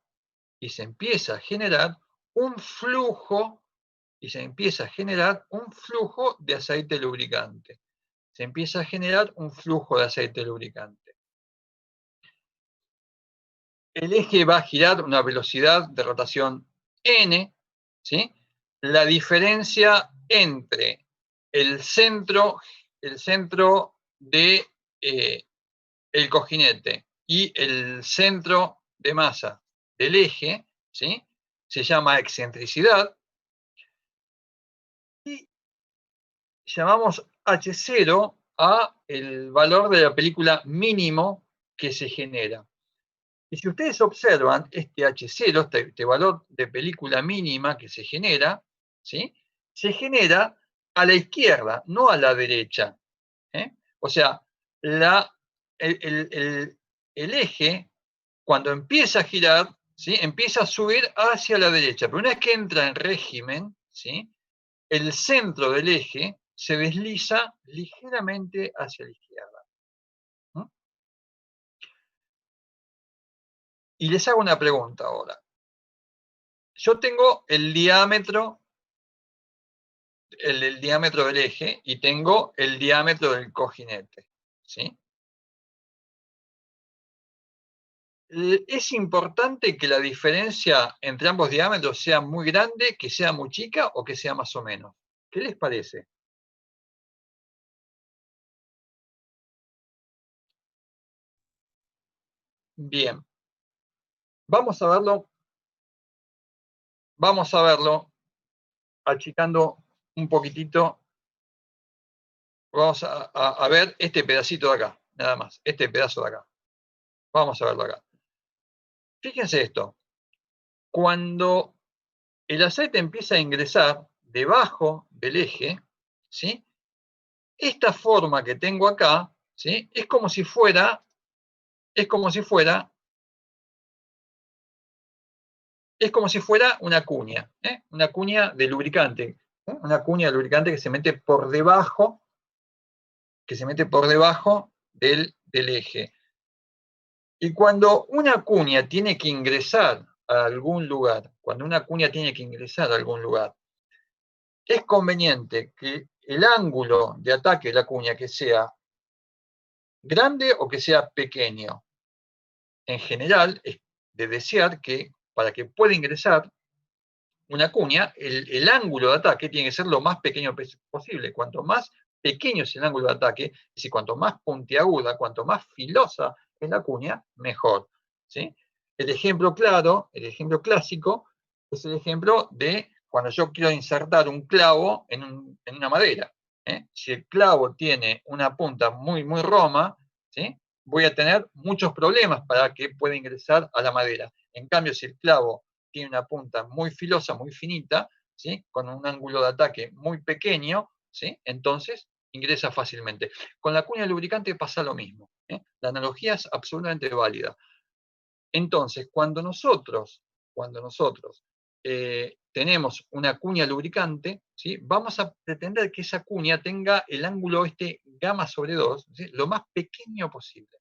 un flujo de aceite lubricante. El eje va a girar a una velocidad de rotación n, ¿sí? La diferencia entre el centro de el cojinete y el centro de masa del eje, ¿sí? Se llama excentricidad, y llamamos H0 a el valor de la película mínimo que se genera. Y si ustedes observan este H0, este valor de película mínima que se genera, ¿sí? Se genera a la izquierda, no a la derecha. O sea, el eje, cuando empieza a girar, ¿sí? Empieza a subir hacia la derecha, pero una vez que entra en régimen, ¿sí? El centro del eje se desliza ligeramente hacia la izquierda. Y les hago una pregunta ahora. Yo tengo el diámetro del eje y tengo el diámetro del cojinete, ¿sí? ¿Es importante que la diferencia entre ambos diámetros sea muy grande, que sea muy chica o que sea más o menos? ¿Qué les parece? Bien, vamos a verlo achicando un poquitito. Vamos a ver este pedacito de acá, nada más, este pedazo de acá. Vamos a verlo acá. Fíjense esto. Cuando el aceite empieza a ingresar debajo del eje, ¿sí? Esta forma que tengo acá, ¿sí? Es como si fuera una cuña de lubricante, una cuña de lubricante que se mete por debajo del eje. Y cuando una cuña tiene que ingresar a algún lugar, es conveniente que el ángulo de ataque de la cuña que sea grande o que sea pequeño. En general, es de desear que para que pueda ingresar una cuña, el ángulo de ataque tiene que ser lo más pequeño posible. Cuanto más pequeño es el ángulo de ataque, es decir, cuanto más puntiaguda, cuanto más filosa es la cuña, mejor. ¿Sí? El ejemplo claro, el ejemplo clásico, es el ejemplo de cuando yo quiero insertar un clavo en una madera. Si el clavo tiene una punta muy, muy roma, ¿sí? Voy a tener muchos problemas para que pueda ingresar a la madera. En cambio, si el clavo tiene una punta muy filosa, muy finita, ¿sí? Con un ángulo de ataque muy pequeño, ¿sí? Entonces ingresa fácilmente. Con la cuña lubricante pasa lo mismo. La analogía es absolutamente válida. Entonces, cuando nosotros tenemos una cuña lubricante, ¿sí? Vamos a pretender que esa cuña tenga el ángulo gamma sobre 2, ¿sí? Lo más pequeño posible.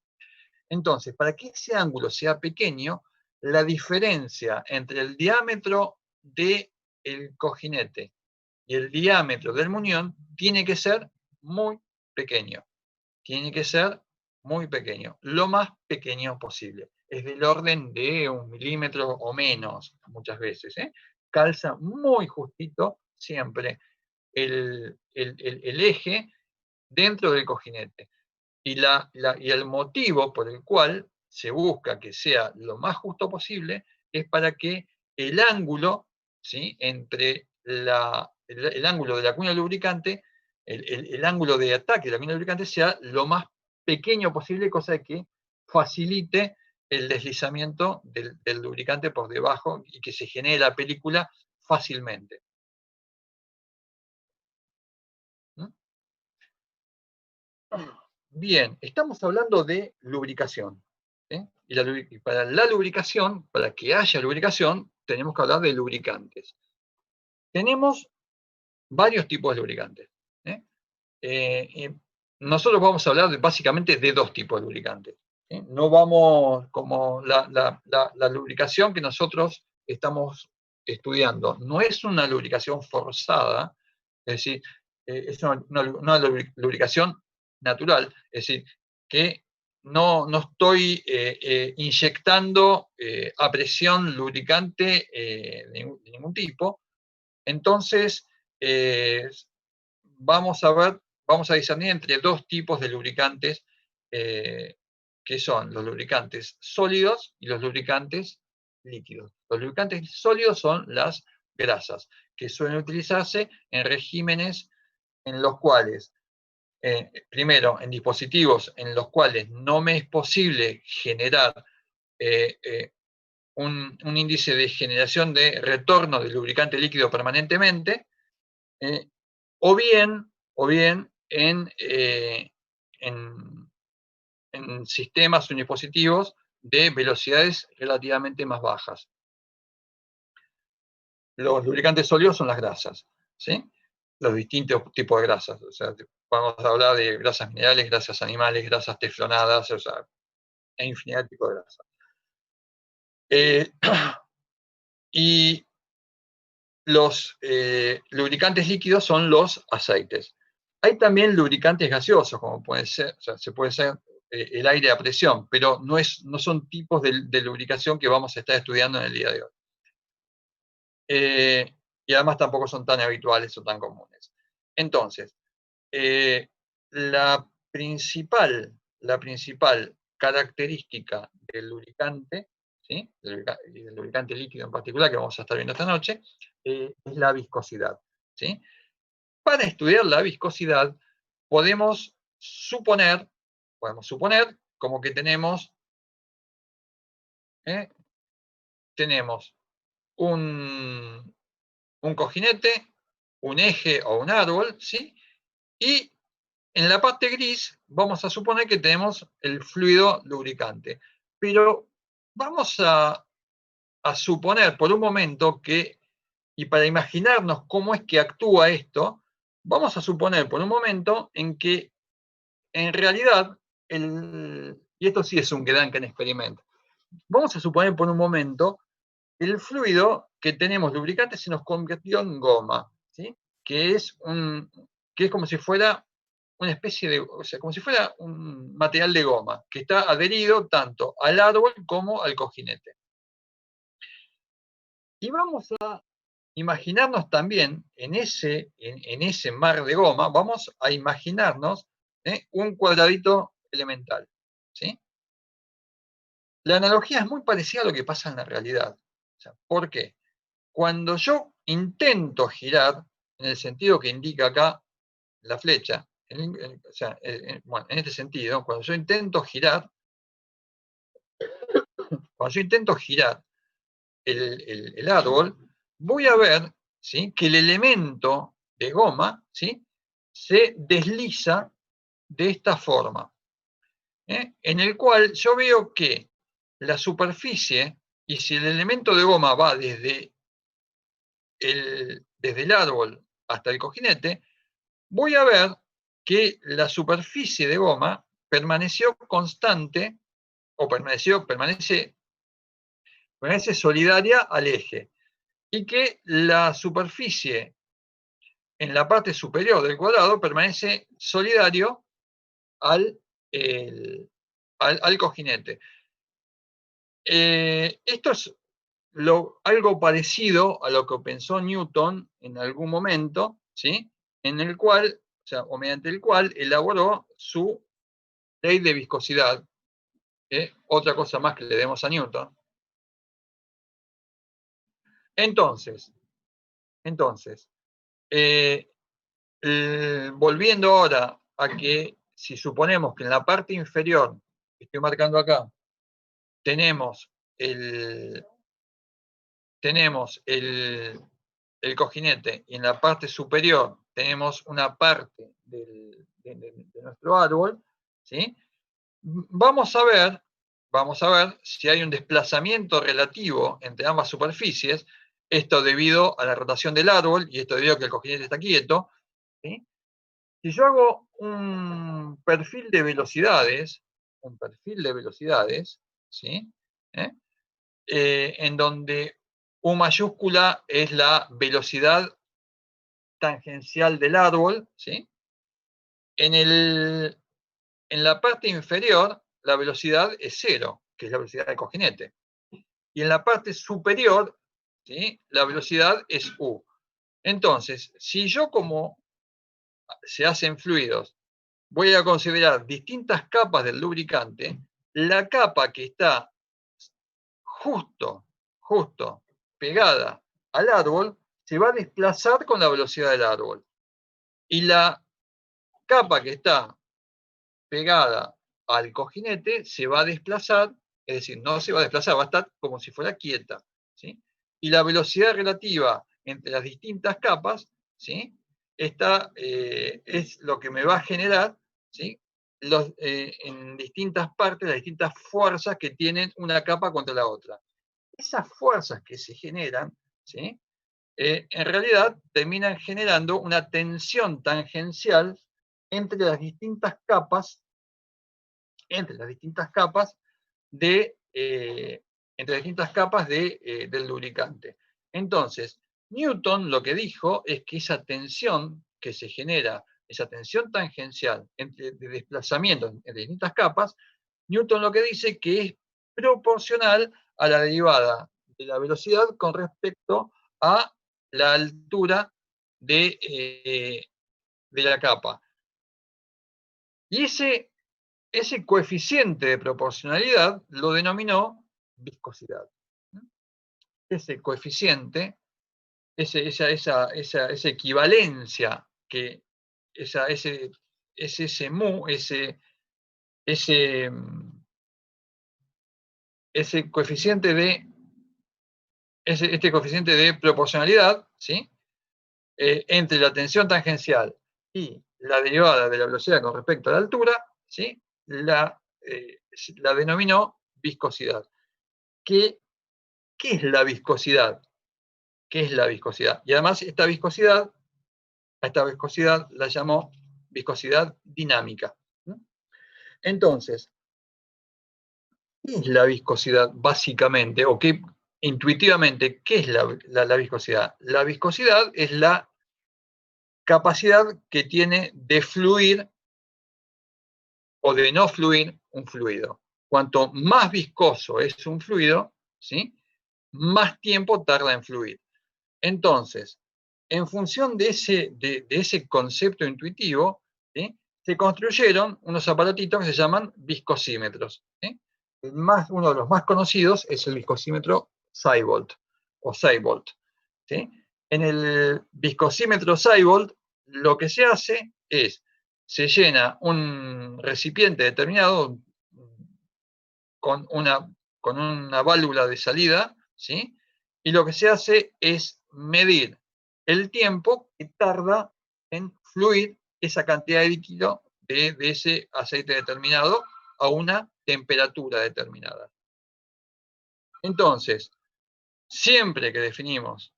Entonces, para que ese ángulo sea pequeño, la diferencia entre el diámetro del cojinete y el diámetro del muñón tiene que ser muy pequeño. Tiene que ser muy pequeño, lo más pequeño posible. Es del orden de 1 milímetro o menos, muchas veces. Calza muy justito siempre el eje dentro del cojinete. Y el motivo por el cual se busca que sea lo más justo posible es para que el ángulo, ¿sí? Entre el ángulo de la cuña lubricante, el ángulo de ataque de la cuña lubricante sea lo más pequeño posible, cosa que facilite el deslizamiento del lubricante por debajo y que se genere la película fácilmente. ¿Mm? Bien, estamos hablando de lubricación. Y para la lubricación, para que haya lubricación, tenemos que hablar de lubricantes. Tenemos varios tipos de lubricantes. Nosotros vamos a hablar básicamente de dos tipos de lubricantes. No vamos, como la lubricación que nosotros estamos estudiando, no es una lubricación forzada, es decir, es una lubricación natural, es decir, que no estoy inyectando a presión lubricante de ningún tipo. Entonces, vamos a discernir entre dos tipos de lubricantes, que son los lubricantes sólidos y los lubricantes líquidos. Los lubricantes sólidos son las grasas, que suelen utilizarse en regímenes en los cuales, primero, en dispositivos en los cuales no me es posible generar un índice de generación de retorno de lubricante líquido permanentemente, o bien en sistemas o dispositivos de velocidades relativamente más bajas. Los lubricantes sólidos son las grasas, ¿sí? Los distintos tipos de grasas. O sea, vamos a hablar de grasas minerales, grasas animales, grasas teflonadas, o sea, hay infinidad de tipos de grasas. Y los lubricantes líquidos son los aceites. Hay también lubricantes gaseosos, como puede ser, o sea, se puede ser el aire a presión, pero no son tipos de lubricación que vamos a estar estudiando en el día de hoy. Y además tampoco son tan habituales o tan comunes. Entonces, la principal característica del lubricante, ¿sí? del lubricante líquido en particular, que vamos a estar viendo esta noche, es la viscosidad, ¿sí? Para estudiar la viscosidad podemos suponer como que tenemos un cojinete, un eje o un árbol, ¿sí? Y en la parte gris vamos a suponer que tenemos el fluido lubricante. Pero vamos a suponer por un momento que, y para imaginarnos cómo es que actúa esto, vamos a suponer por un momento en que en realidad, y esto sí es un gran experimento, vamos a suponer por un momento el fluido que tenemos lubricante se nos convirtió en goma, ¿sí? que es como si fuera una especie de, o sea, como si fuera un material de goma, que está adherido tanto al árbol como al cojinete. Y vamos a imaginarnos también, en ese mar de goma, vamos a imaginarnos un cuadradito elemental, ¿sí? La analogía es muy parecida a lo que pasa en la realidad. O sea, ¿por qué? Cuando yo intento girar, en el sentido que indica acá la flecha, o sea, bueno, en este sentido, cuando yo intento girar el árbol, voy a ver, ¿sí?, que el elemento de goma, ¿sí?, se desliza de esta forma, en el cual yo veo que la superficie, y si el elemento de goma va desde el árbol hasta el cojinete, voy a ver que la superficie de goma permaneció constante o permanece solidaria al eje, y que la superficie en la parte superior del cuadrado permanece solidario al cojinete. Esto es algo parecido a lo que pensó Newton en algún momento, ¿sí?, en el cual, o mediante el cual elaboró su ley de viscosidad. Otra cosa más que le demos a Newton. Entonces, volviendo ahora a que si suponemos que en la parte inferior, que estoy marcando acá, tenemos el cojinete, y en la parte superior tenemos una parte de nuestro árbol, ¿sí?, vamos a ver si hay un desplazamiento relativo entre ambas superficies, esto debido a la rotación del árbol y esto debido a que el cojinete está quieto, ¿sí? Si yo hago un perfil de velocidades, ¿sí?, en donde U mayúscula es la velocidad tangencial del árbol, ¿sí?, en la parte inferior la velocidad es 0, que es la velocidad del cojinete. Y en la parte superior, ¿sí?, la velocidad es U. Entonces, si yo, como se hacen fluidos, voy a considerar distintas capas del lubricante, la capa que está justo pegada al árbol se va a desplazar con la velocidad del árbol. Y la capa que está pegada al cojinete se va a desplazar, es decir, no se va a desplazar, va a estar como si fuera quieta, ¿sí? Y la velocidad relativa entre las distintas capas, ¿sí?, es lo que me va a generar, ¿sí? En distintas partes, las distintas fuerzas que tienen una capa contra la otra. Esas fuerzas que se generan, ¿sí? En realidad terminan generando una tensión tangencial entre las distintas capas, de, del lubricante. Entonces, Newton lo que dijo es que esa tensión que se genera, esa tensión tangencial de desplazamiento entre distintas capas, Newton lo que dice que es proporcional a la derivada de la velocidad con respecto a la altura de la capa. Y ese coeficiente de proporcionalidad lo denominó viscosidad. Ese coeficiente, esa equivalencia, ese mu, ese coeficiente este coeficiente de proporcionalidad, ¿sí? Entre la tensión tangencial y la derivada de la velocidad con respecto a la altura, ¿sí? La denominó viscosidad. ¿Qué es la viscosidad? ¿Qué es la viscosidad? Y además a esta viscosidad la llamó viscosidad dinámica. Entonces, ¿qué es la viscosidad básicamente? O qué, intuitivamente, ¿qué es la viscosidad? La viscosidad es la capacidad que tiene de fluir o de no fluir un fluido. Cuanto más viscoso es un fluido, ¿sí? Más tiempo tarda en fluir. Entonces, en función de ese concepto intuitivo, ¿sí? Se construyeron unos aparatitos que se llaman viscosímetros. ¿Sí? Uno de los más conocidos es el viscosímetro Seibold o Seibold. ¿Sí? En el viscosímetro Seibold, lo que se hace es, se llena un recipiente determinado con una válvula de salida, ¿sí? Y lo que se hace es medir el tiempo que tarda en fluir esa cantidad de líquido de ese aceite determinado a una temperatura determinada. Entonces, siempre que definimos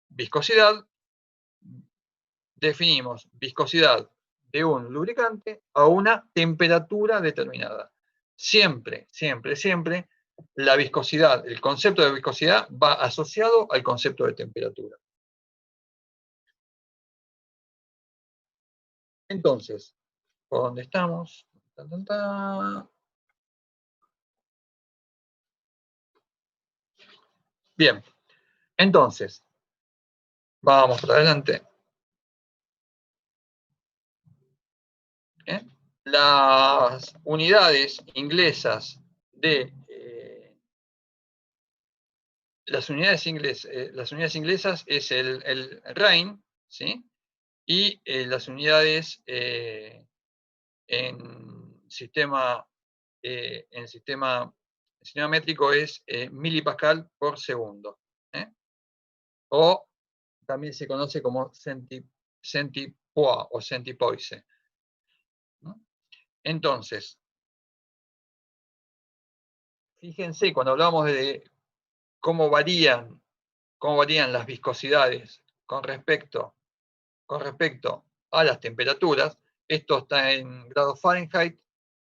viscosidad, definimos viscosidad de un lubricante a una temperatura determinada. Siempre, la viscosidad, el concepto de viscosidad va asociado al concepto de temperatura. Entonces, ¿por dónde estamos? Bien, entonces, vamos para adelante. Las unidades inglesas las unidades inglesas es el Rhein, ¿sí? Y las unidades en sistema métrico es milipascal por segundo. O también se conoce como centipoa o centipoise. Entonces, fíjense, cuando hablamos de cómo varían las viscosidades con respecto a las temperaturas, esto está en grados Fahrenheit,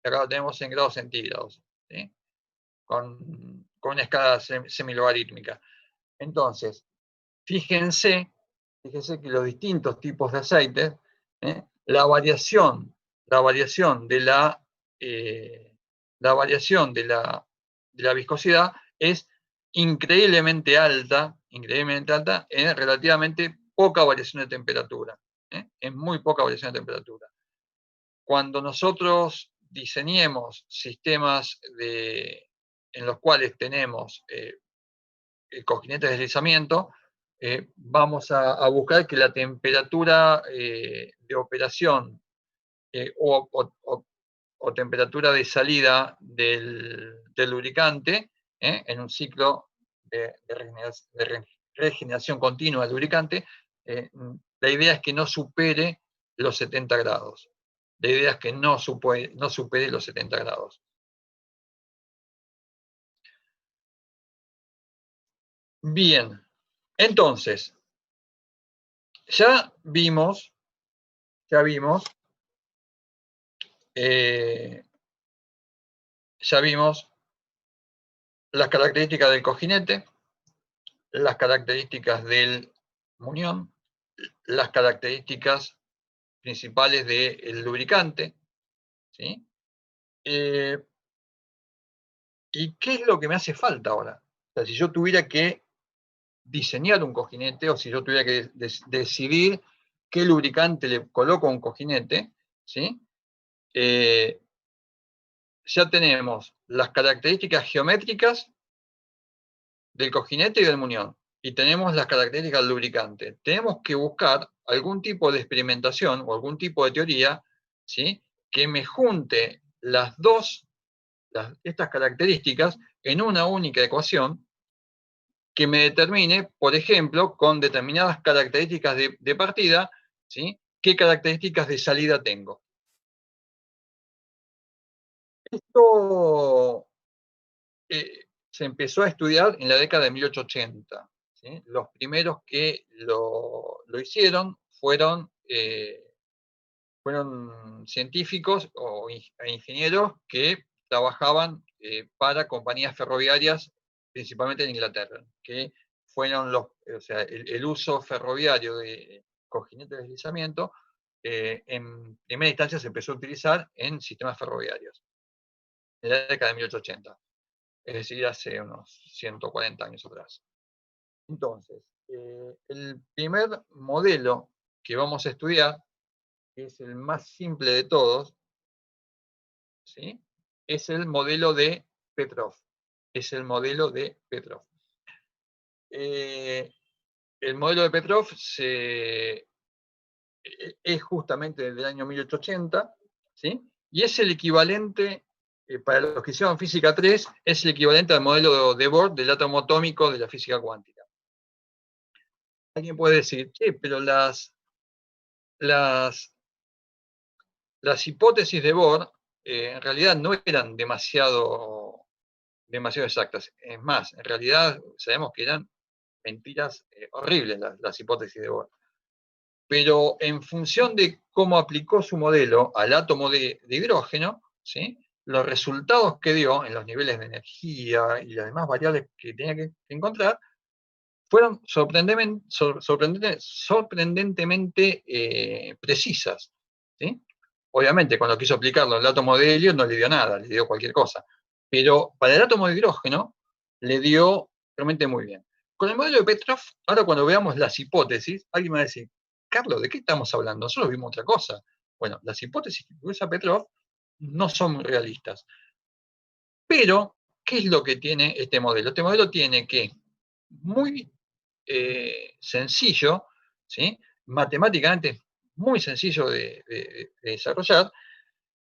y acá lo tenemos en grados centígrados, ¿sí? con una escala semilogarítmica. Entonces, fíjense que los distintos tipos de aceites, la variación de la viscosidad es increíblemente alta en relativamente poca variación de temperatura. En muy poca variación de temperatura. Cuando nosotros diseñemos sistemas en los cuales tenemos cojinetes de deslizamiento, vamos a buscar que la temperatura de operación o temperatura de salida del lubricante en un ciclo de regeneración continua del lubricante, la idea es que no supere los 70 grados. La idea es que no supere los 70 grados. Bien, entonces, ya vimos las características del cojinete, las características del muñón, las características principales del lubricante, ¿sí? ¿Y qué es lo que me hace falta ahora? O sea, si yo tuviera que diseñar un cojinete o si yo tuviera que decidir qué lubricante le coloco a un cojinete, ¿sí? Ya tenemos las características geométricas del cojinete y del muñón, y tenemos las características del lubricante. Tenemos que buscar algún tipo de experimentación o algún tipo de teoría, ¿sí?, que me junte estas características en una única ecuación que me determine, por ejemplo, con determinadas características de partida, ¿sí?, qué características de salida tengo. Esto se empezó a estudiar en la década de 1880. ¿Sí? Los primeros que lo hicieron fueron científicos e ingenieros que trabajaban para compañías ferroviarias, principalmente en Inglaterra, que fueron el uso ferroviario de cojinetes de deslizamiento, en primera instancia se empezó a utilizar en sistemas ferroviarios, en la década de 1880. Es decir, hace unos 140 años atrás. Entonces, el primer modelo que vamos a estudiar, que es el más simple de todos, ¿sí?, es el modelo de Petrov. Es el modelo de Petrov. El modelo de Petrov es justamente del año 1880, ¿sí?, y es el equivalente, para los que hicieron física 3, es el equivalente al modelo de Bohr del átomo atómico de la física cuántica. Alguien puede decir, pero las hipótesis de Bohr en realidad no eran demasiado exactas. Es más, en realidad sabemos que eran mentiras horribles las hipótesis de Bohr. Pero en función de cómo aplicó su modelo al átomo de hidrógeno, ¿sí?, los resultados que dio en los niveles de energía y las demás variables que tenía que encontrar fueron sorprendentemente precisas, ¿sí? Obviamente, cuando quiso aplicarlo al átomo de helio no le dio nada, le dio cualquier cosa. Pero para el átomo de hidrógeno le dio realmente muy bien. Con el modelo de Petrov, ahora cuando veamos las hipótesis, alguien me va a decir, Carlos, ¿de qué estamos hablando? Nosotros vimos otra cosa. Bueno, las hipótesis que usa Petrov no son muy realistas. Pero, ¿qué es lo que tiene este modelo? Este modelo tiene que, muy sencillo, ¿sí?, matemáticamente muy sencillo de desarrollar,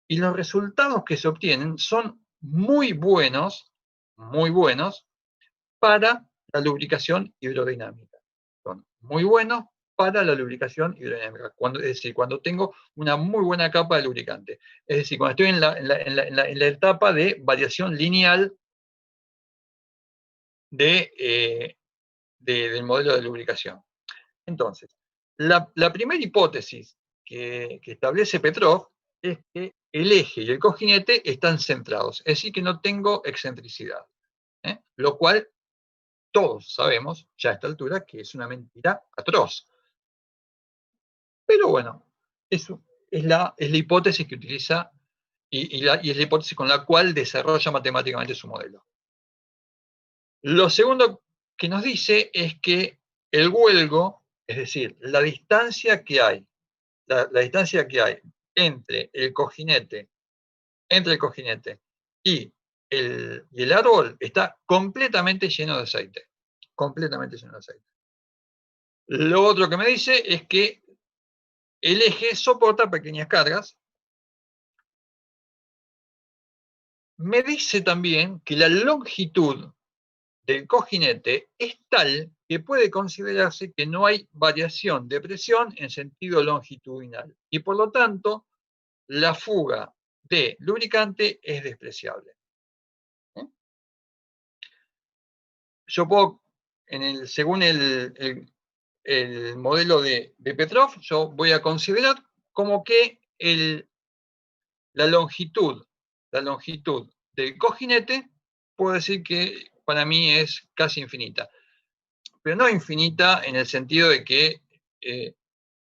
y los resultados que se obtienen son muy buenos para la lubricación hidrodinámica. Son muy buenos para la lubricación hidrodinámica, es decir, cuando tengo una muy buena capa de lubricante. Es decir, cuando estoy en la etapa de variación lineal del modelo de lubricación. Entonces, la primera hipótesis que establece Petrov es que el eje y el cojinete están centrados, es decir, que no tengo excentricidad. Lo cual todos sabemos ya a esta altura que es una mentira atroz. Pero bueno, eso es la hipótesis que utiliza y es la hipótesis con la cual desarrolla matemáticamente su modelo. Lo segundo que nos dice es que el huelgo, es decir, la distancia que hay entre el cojinete y el árbol está completamente lleno de aceite. Completamente lleno de aceite. Lo otro que me dice es que el eje soporta pequeñas cargas. Me dice también que la longitud del cojinete es tal que puede considerarse que no hay variación de presión en sentido longitudinal y por lo tanto la fuga de lubricante es despreciable. Yo puedo, según el modelo de Petrov, yo voy a considerar como que la longitud del cojinete, puedo decir que para mí es casi infinita. Pero no infinita en el sentido de que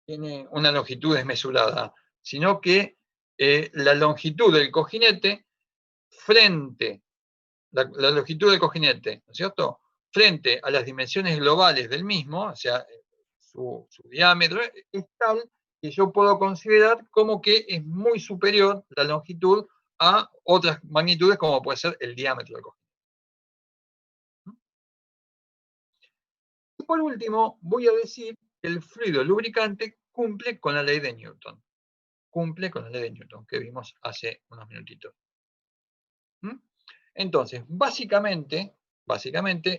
tiene una longitud desmesurada, sino que la longitud del cojinete frente, la longitud del cojinete, ¿no es cierto? Frente a las dimensiones globales del mismo, o sea, su diámetro, es tal que yo puedo considerar como que es muy superior la longitud a otras magnitudes como puede ser el diámetro del cojinete. Y por último, voy a decir que el fluido lubricante cumple con la ley de Newton. Cumple con la ley de Newton que vimos hace unos minutitos. Entonces, básicamente,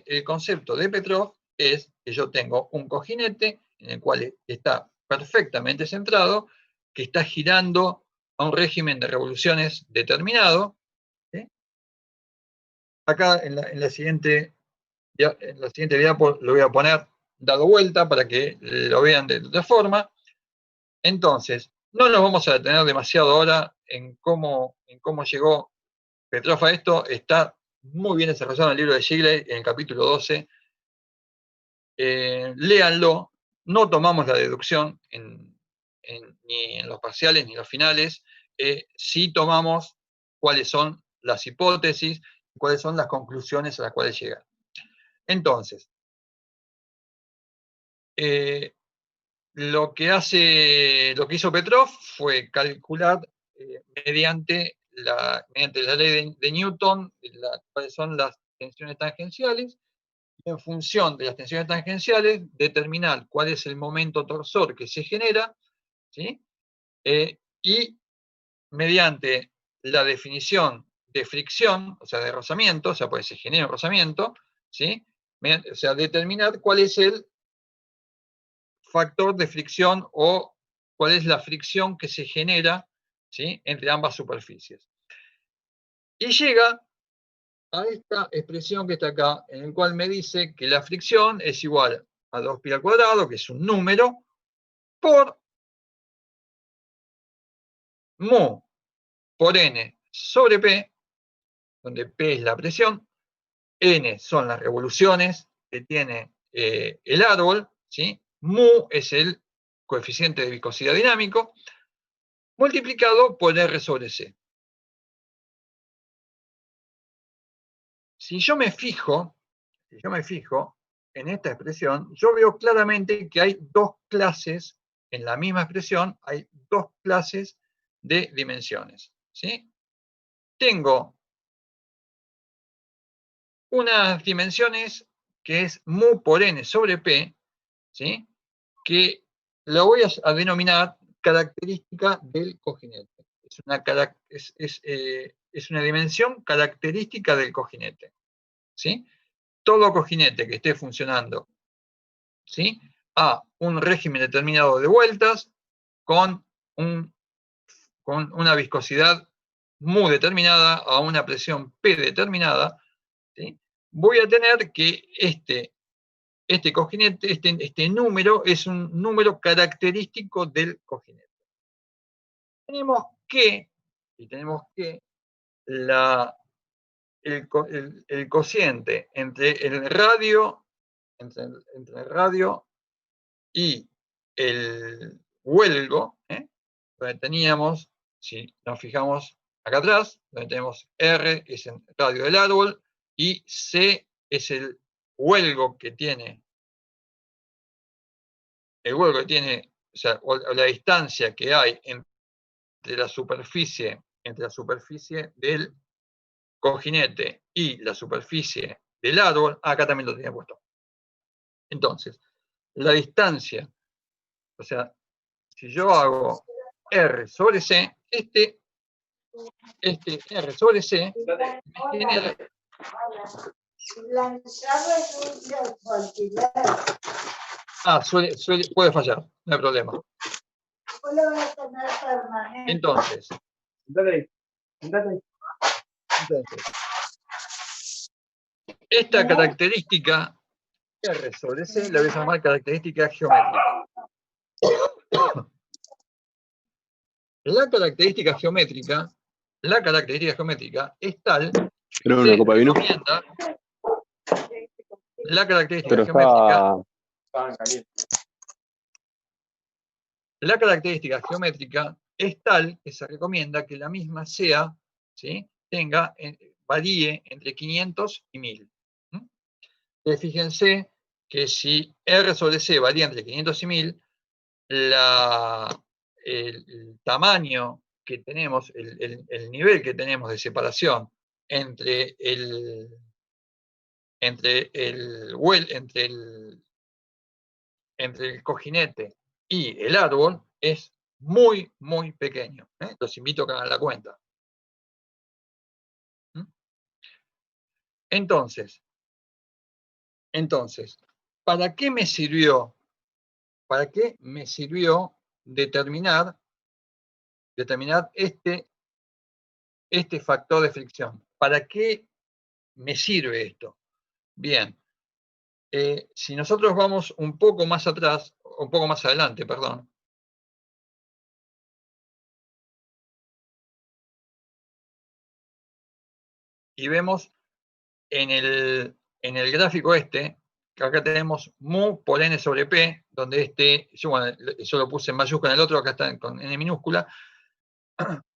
el concepto de Petrov es que yo tengo un cojinete en el cual está perfectamente centrado, que está girando a un régimen de revoluciones determinado. ¿Sí? Acá en la siguiente diapo lo voy a poner dado vuelta para que lo vean de otra forma. Entonces, no nos vamos a detener demasiado ahora en cómo llegó Petrov a esto. Está muy bien desarrollado en el libro de Shigley, en el capítulo 12. Léanlo. No tomamos la deducción ni en los parciales ni en los finales. Sí tomamos cuáles son las hipótesis, cuáles son las conclusiones a las cuales llegan. Entonces, lo que hizo Petrov fue calcular mediante la ley de Newton cuáles son las tensiones tangenciales, y en función de las tensiones tangenciales determinar cuál es el momento torsor que se genera, ¿sí? Y mediante la definición de fricción, o sea, de rozamiento, o sea, pues se genera un rozamiento, ¿sí? O sea, determinar cuál es el factor de fricción o cuál es la fricción que se genera, ¿sí?, entre ambas superficies. Y llega a esta expresión que está acá, en el cual me dice que la fricción es igual a 2pi al cuadrado, que es un número, por mu por n sobre p, donde p es la presión, n son las revoluciones que tiene el árbol, ¿sí? Mu es el coeficiente de viscosidad dinámico, multiplicado por R sobre C. Si yo me fijo en esta expresión, yo veo claramente que hay dos clases, en la misma expresión, hay dos clases de dimensiones, ¿sí? Tengo unas dimensiones que es mu por n sobre p, ¿sí?, que lo voy a denominar característica del cojinete. Es una dimensión característica del cojinete, ¿sí? Todo cojinete que esté funcionando, ¿sí?, a un régimen determinado de vueltas con una viscosidad mu determinada a una presión P determinada, ¿sí?, voy a tener que este cojinete, este número es un número característico del cojinete. Tenemos que el cociente entre el radio y el huelgo, donde teníamos, si nos fijamos acá atrás, donde tenemos R es el radio del árbol y C es el huelgo que tiene, o sea, o la distancia que hay entre la superficie del cojinete y la superficie del árbol. Acá también lo tenía puesto. Entonces, la distancia, o sea, si yo hago R sobre C, este R sobre C me genera Lanzado es un alquiler. Puede fallar, no hay problema. Después lo voy a tener permanente. Entonces, esta característica R sobre C la voy a llamar característica geométrica. La característica geométrica es tal que Creo una copa de vino. recomienda la característica Pero geométrica. estaban calientes. La característica geométrica es tal que se recomienda que la misma sea, ¿sí?, varíe entre 500 y 1000. Entonces, fíjense que si R sobre C varía entre 500 y 1000, el tamaño que tenemos, el nivel que tenemos de separación entre el cojinete y el árbol es muy, muy pequeño. Los invito a que hagan la cuenta. Entonces, ¿para qué me sirvió? ¿Para qué me sirvió determinar este factor de fricción? ¿Para qué me sirve esto? Bien, si nosotros vamos un poco más atrás, un poco más adelante, perdón. Y vemos en el gráfico que acá tenemos mu por n sobre p, donde yo lo puse en mayúscula en el otro, acá está con n minúscula.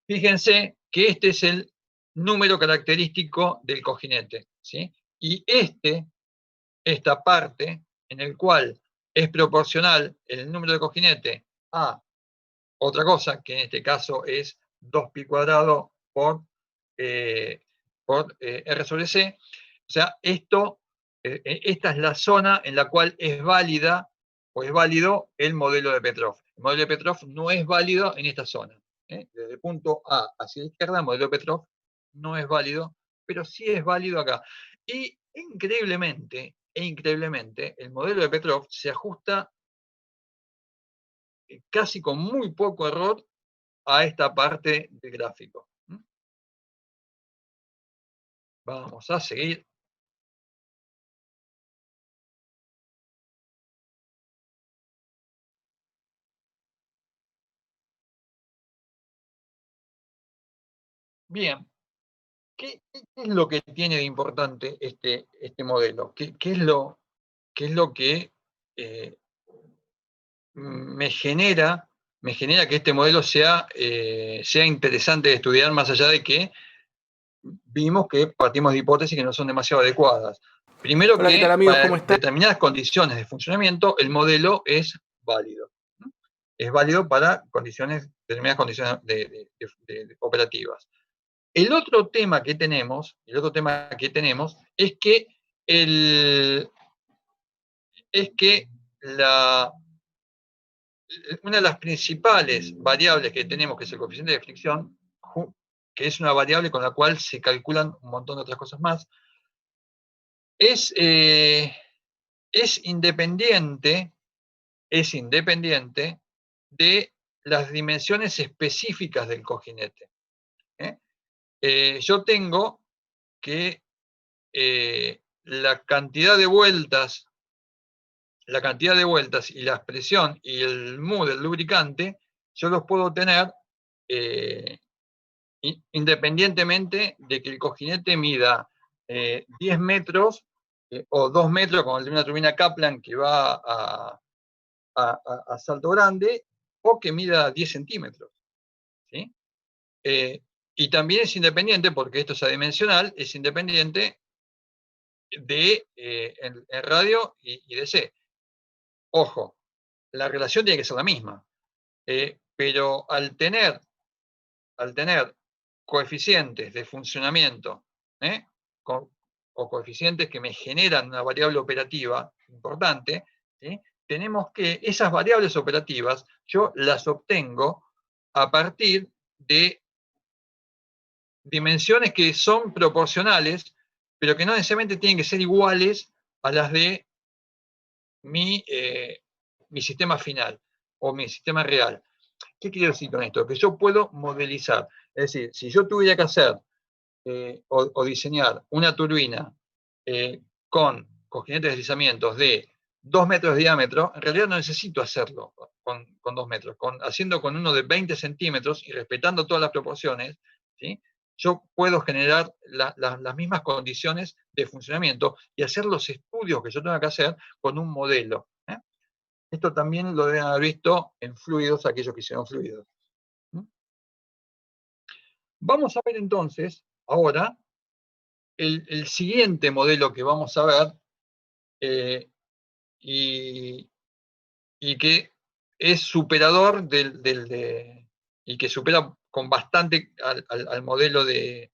Fíjense que este es el número característico del cojinete, ¿sí? Y esta parte, en el cual es proporcional el número de cojinete a otra cosa, que en este caso es 2pi cuadrado por R sobre C. O sea, esta es la zona en la cual es válida o es válido el modelo de Petrov. El modelo de Petrov no es válido en esta zona. Desde el punto A hacia la izquierda, el modelo de Petrov no es válido, pero sí es válido acá. Y increíblemente, el modelo de Petrov se ajusta casi con muy poco error a esta parte del gráfico. Vamos a seguir. Bien, ¿qué es lo que tiene de importante este modelo? ¿Qué es lo que me genera que este modelo sea interesante de estudiar, más allá de que vimos que partimos de hipótesis que no son demasiado adecuadas? Primero, Hola, ¿qué tal, amigos? ¿Cómo están? Para determinadas condiciones de funcionamiento, el modelo es válido. Es válido para determinadas condiciones operativas. El otro tema que tenemos es que una de las principales variables que tenemos, que es el coeficiente de fricción, que es una variable con la cual se calculan un montón de otras cosas más, es independiente de las dimensiones específicas del cojinete. Yo tengo que la cantidad de vueltas y la presión y el mu del lubricante, yo los puedo tener independientemente de que el cojinete mida 10 metros o 2 metros, como el de una turbina Kaplan que va a salto grande, o que mida 10 centímetros. ¿Sí? Y también es independiente, porque esto es adimensional, es independiente de en radio y DC. Ojo, la relación tiene que ser la misma, pero al tener coeficientes de funcionamiento o coeficientes que me generan una variable operativa importante, ¿sí?, tenemos que esas variables operativas yo las obtengo a partir de dimensiones que son proporcionales, pero que no necesariamente tienen que ser iguales a las de mi sistema final o mi sistema real. ¿Qué quiero decir con esto? Que yo puedo modelizar. Es decir, si yo tuviera que hacer o diseñar una turbina con jinetes de deslizamientos de 2 metros de diámetro, en realidad no necesito hacerlo con 2 metros. Haciendo con uno de 20 centímetros y respetando todas las proporciones, ¿sí? Yo puedo generar las mismas condiciones de funcionamiento y hacer los estudios que yo tengo que hacer con un modelo. Esto también lo deben haber visto en fluidos, aquellos que hicieron fluidos. Vamos a ver entonces, ahora, el siguiente modelo que vamos a ver, y que es superador y que supera con bastante al modelo de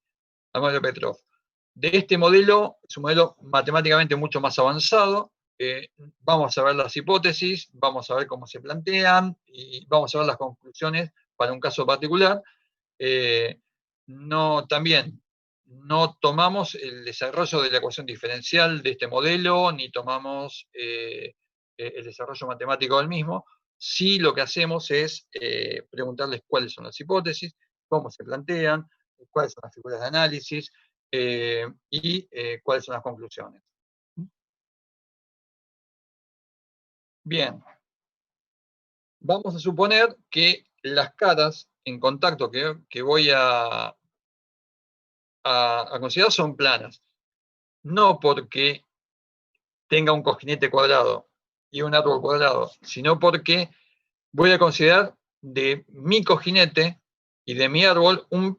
Petrov. De este modelo, es un modelo matemáticamente mucho más avanzado. Vamos a ver las hipótesis, vamos a ver cómo se plantean y vamos a ver las conclusiones para un caso particular. También no tomamos el desarrollo de la ecuación diferencial de este modelo, ni tomamos el desarrollo matemático del mismo. Sí, lo que hacemos es preguntarles cuáles son las hipótesis, cómo se plantean, cuáles son las figuras de análisis y cuáles son las conclusiones. Bien. Vamos a suponer que las caras en contacto que voy a considerar son planas. No porque tenga un cojinete cuadrado y un árbol cuadrado, sino porque voy a considerar de mi cojinete y de mi árbol una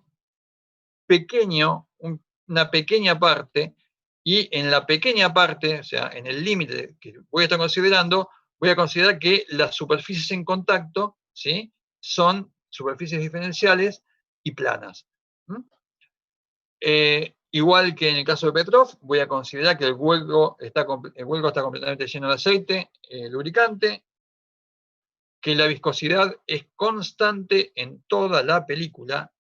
pequeña parte, y en la pequeña parte, o sea, en el límite que voy a estar considerando, voy a considerar que las superficies en contacto, ¿sí?, son superficies diferenciales y planas. Igual que en el caso de Petrov, voy a considerar que el hueco está completamente lleno de aceite lubricante, que la viscosidad es constante en toda la película,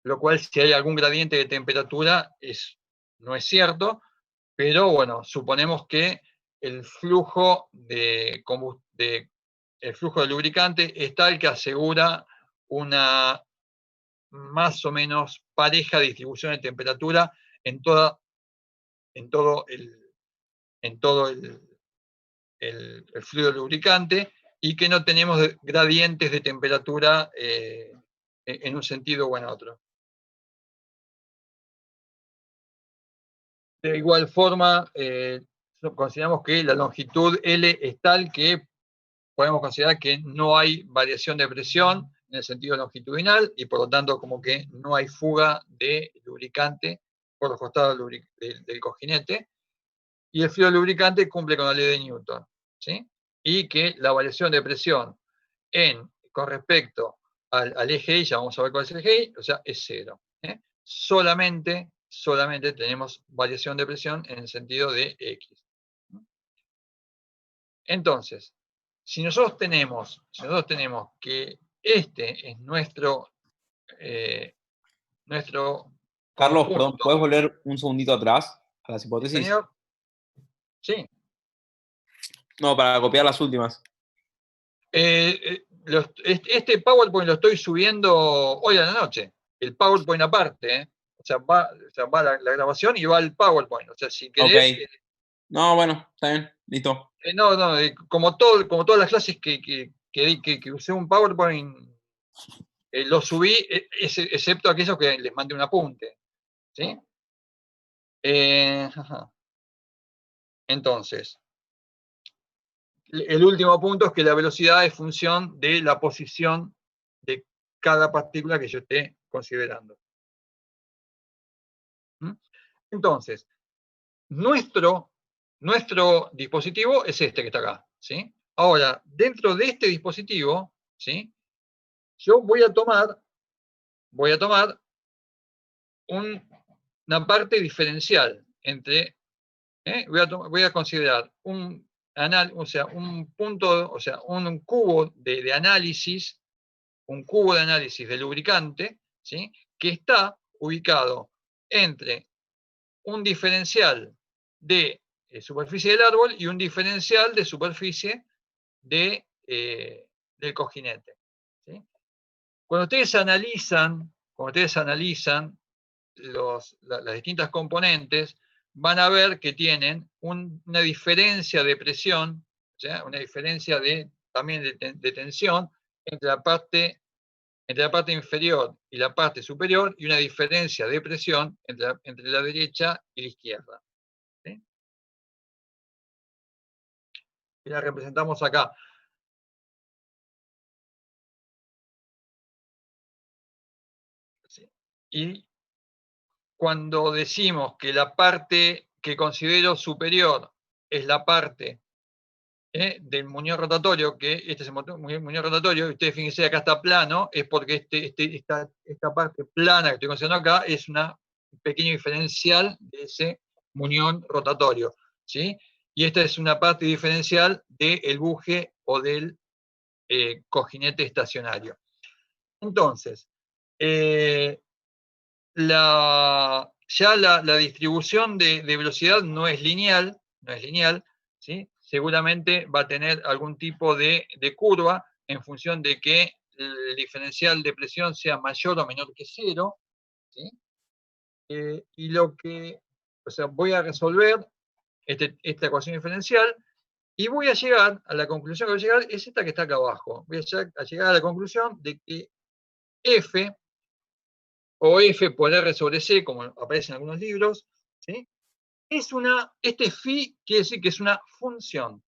lo cual, si hay algún gradiente de temperatura, no es cierto, pero bueno, suponemos que el flujo de lubricante es tal que asegura una más o menos pareja distribución de temperatura en todo el fluido lubricante, y que no tenemos gradientes de temperatura en un sentido o en otro. De igual forma, consideramos que la longitud L es tal que podemos considerar que no hay variación de presión en el sentido longitudinal, y por lo tanto como que no hay fuga de lubricante por los costados del cojinete, y el fluido lubricante cumple con la ley de Newton, ¿sí? Y que la variación de presión con respecto al eje Y, ya vamos a ver cuál es el eje Y, o sea, es cero. Solamente tenemos variación de presión en el sentido de X. Entonces, si nosotros tenemos que este es nuestro Carlos, conjunto. perdón, ¿puedes volver un segundito atrás a las hipótesis? Señor, sí. No, para copiar las últimas. Este PowerPoint lo estoy subiendo hoy a la noche. El PowerPoint aparte, O sea, va la grabación y va el PowerPoint. O sea, si querés. Okay. No, bueno, está bien, listo. Como todas las clases que usé un PowerPoint, lo subí, excepto aquellos que les mandé un apunte. ¿Sí? Entonces, el último punto es que la velocidad es función de la posición de cada partícula que yo esté considerando. Entonces, nuestro dispositivo es este que está acá, ¿sí? Ahora, dentro de este dispositivo, ¿sí?, yo voy a tomar una parte diferencial entre, voy a considerar un cubo de análisis, de lubricante, ¿sí?, que está ubicado entre un diferencial de superficie del árbol y un diferencial de superficie del cojinete. ¿Sí? Cuando ustedes analizan las distintas componentes, van a ver que tienen una diferencia de presión, o sea, una diferencia también de tensión entre la parte inferior y la parte superior, y una diferencia de presión entre la derecha y la izquierda. ¿Sí? Y la representamos acá. ¿Sí? Y cuando decimos que la parte que considero superior es la parte del muñón rotatorio, que este es el muñón rotatorio, y ustedes fíjense que acá está plano, es porque esta parte plana que estoy considerando acá es un pequeño diferencial de ese muñón rotatorio, ¿sí? Y esta es una parte diferencial del buje o del cojinete estacionario. Entonces, ya la distribución de velocidad no es lineal, ¿sí? Seguramente va a tener algún tipo de curva en función de que el diferencial de presión sea mayor o menor que 0. ¿Sí? Y o sea, voy a resolver esta ecuación diferencial y voy a llegar a la conclusión que voy a llegar, es esta que está acá abajo. Voy a llegar a la conclusión de que F, o F por R sobre C, como aparece en algunos libros, ¿sí? Este phi quiere decir que es una función.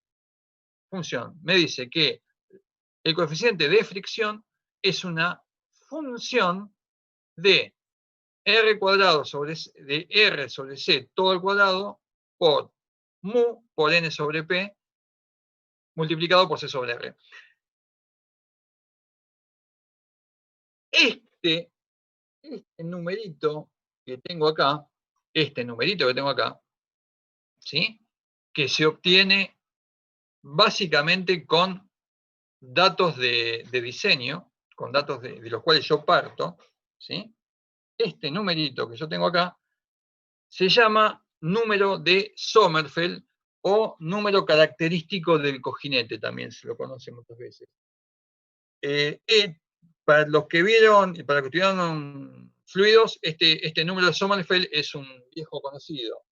Me dice que el coeficiente de fricción es una función de R cuadrado de R sobre C todo al cuadrado por mu por N sobre P multiplicado por C sobre R. Este numerito que tengo acá, ¿sí? Que se obtiene básicamente con datos de diseño, con datos de los cuales yo parto, ¿sí? Este numerito que yo tengo acá se llama número de Sommerfeld o número característico del cojinete, también se lo conoce muchas veces. Para los que vieron y para los que estudiaron fluidos, este número de Sommerfeld es un viejo conocido.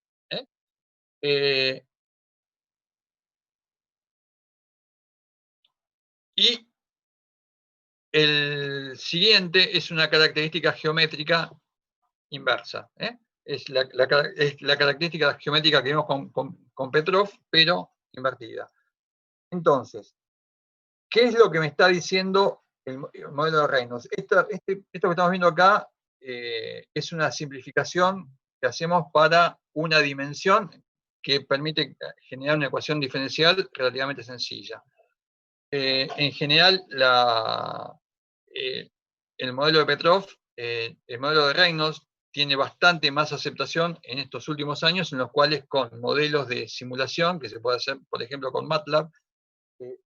Y el siguiente es una característica geométrica inversa. Es la característica geométrica que vimos con Petrov, pero invertida. Entonces, ¿qué es lo que me está diciendo el modelo de Reynolds? Esto que estamos viendo acá es una simplificación que hacemos para una dimensión que permite generar una ecuación diferencial relativamente sencilla. En general, el modelo de Petrov, el modelo de Reynolds, tiene bastante más aceptación en estos últimos años, en los cuales con modelos de simulación, que se puede hacer, por ejemplo, con MATLAB, es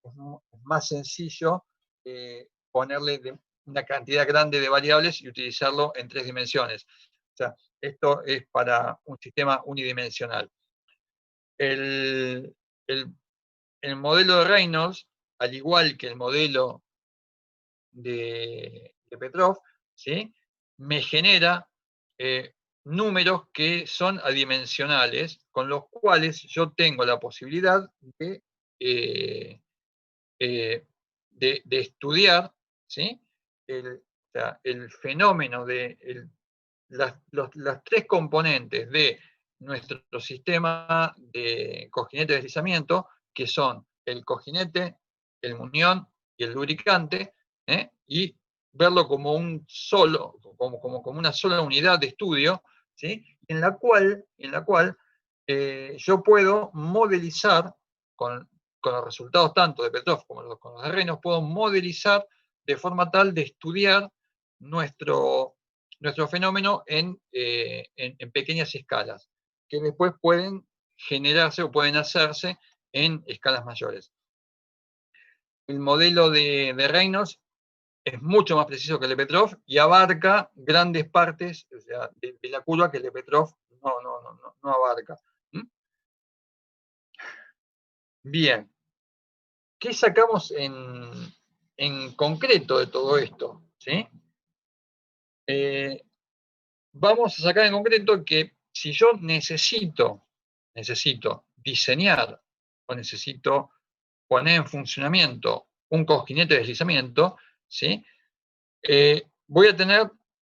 más sencillo ponerle una cantidad grande de variables y utilizarlo en 3 dimensiones. O sea, esto es para un sistema unidimensional. El modelo de Reynolds, al igual que el modelo de Petrov, ¿sí? Me genera números que son adimensionales, con los cuales yo tengo la posibilidad de estudiar, ¿sí? el fenómeno de las 3 componentes de nuestro sistema de cojinete de deslizamiento, que son el cojinete, el muñón y el lubricante, y verlo como una sola unidad de estudio, ¿sí? en la cual yo puedo modelizar con los resultados tanto de Petrov como con los de Reynolds, puedo modelizar de forma tal de estudiar nuestro fenómeno en pequeñas escalas, que después pueden generarse o pueden hacerse en escalas mayores. El modelo de Reynolds es mucho más preciso que Lepetrov y abarca grandes partes, o sea, de la curva que Lepetrov no abarca. ¿Mm? Bien. ¿Qué sacamos en concreto de todo esto? ¿Sí? Vamos a sacar en concreto que si yo necesito diseñar o necesito poner en funcionamiento un cojinete de deslizamiento, ¿sí? Voy a tener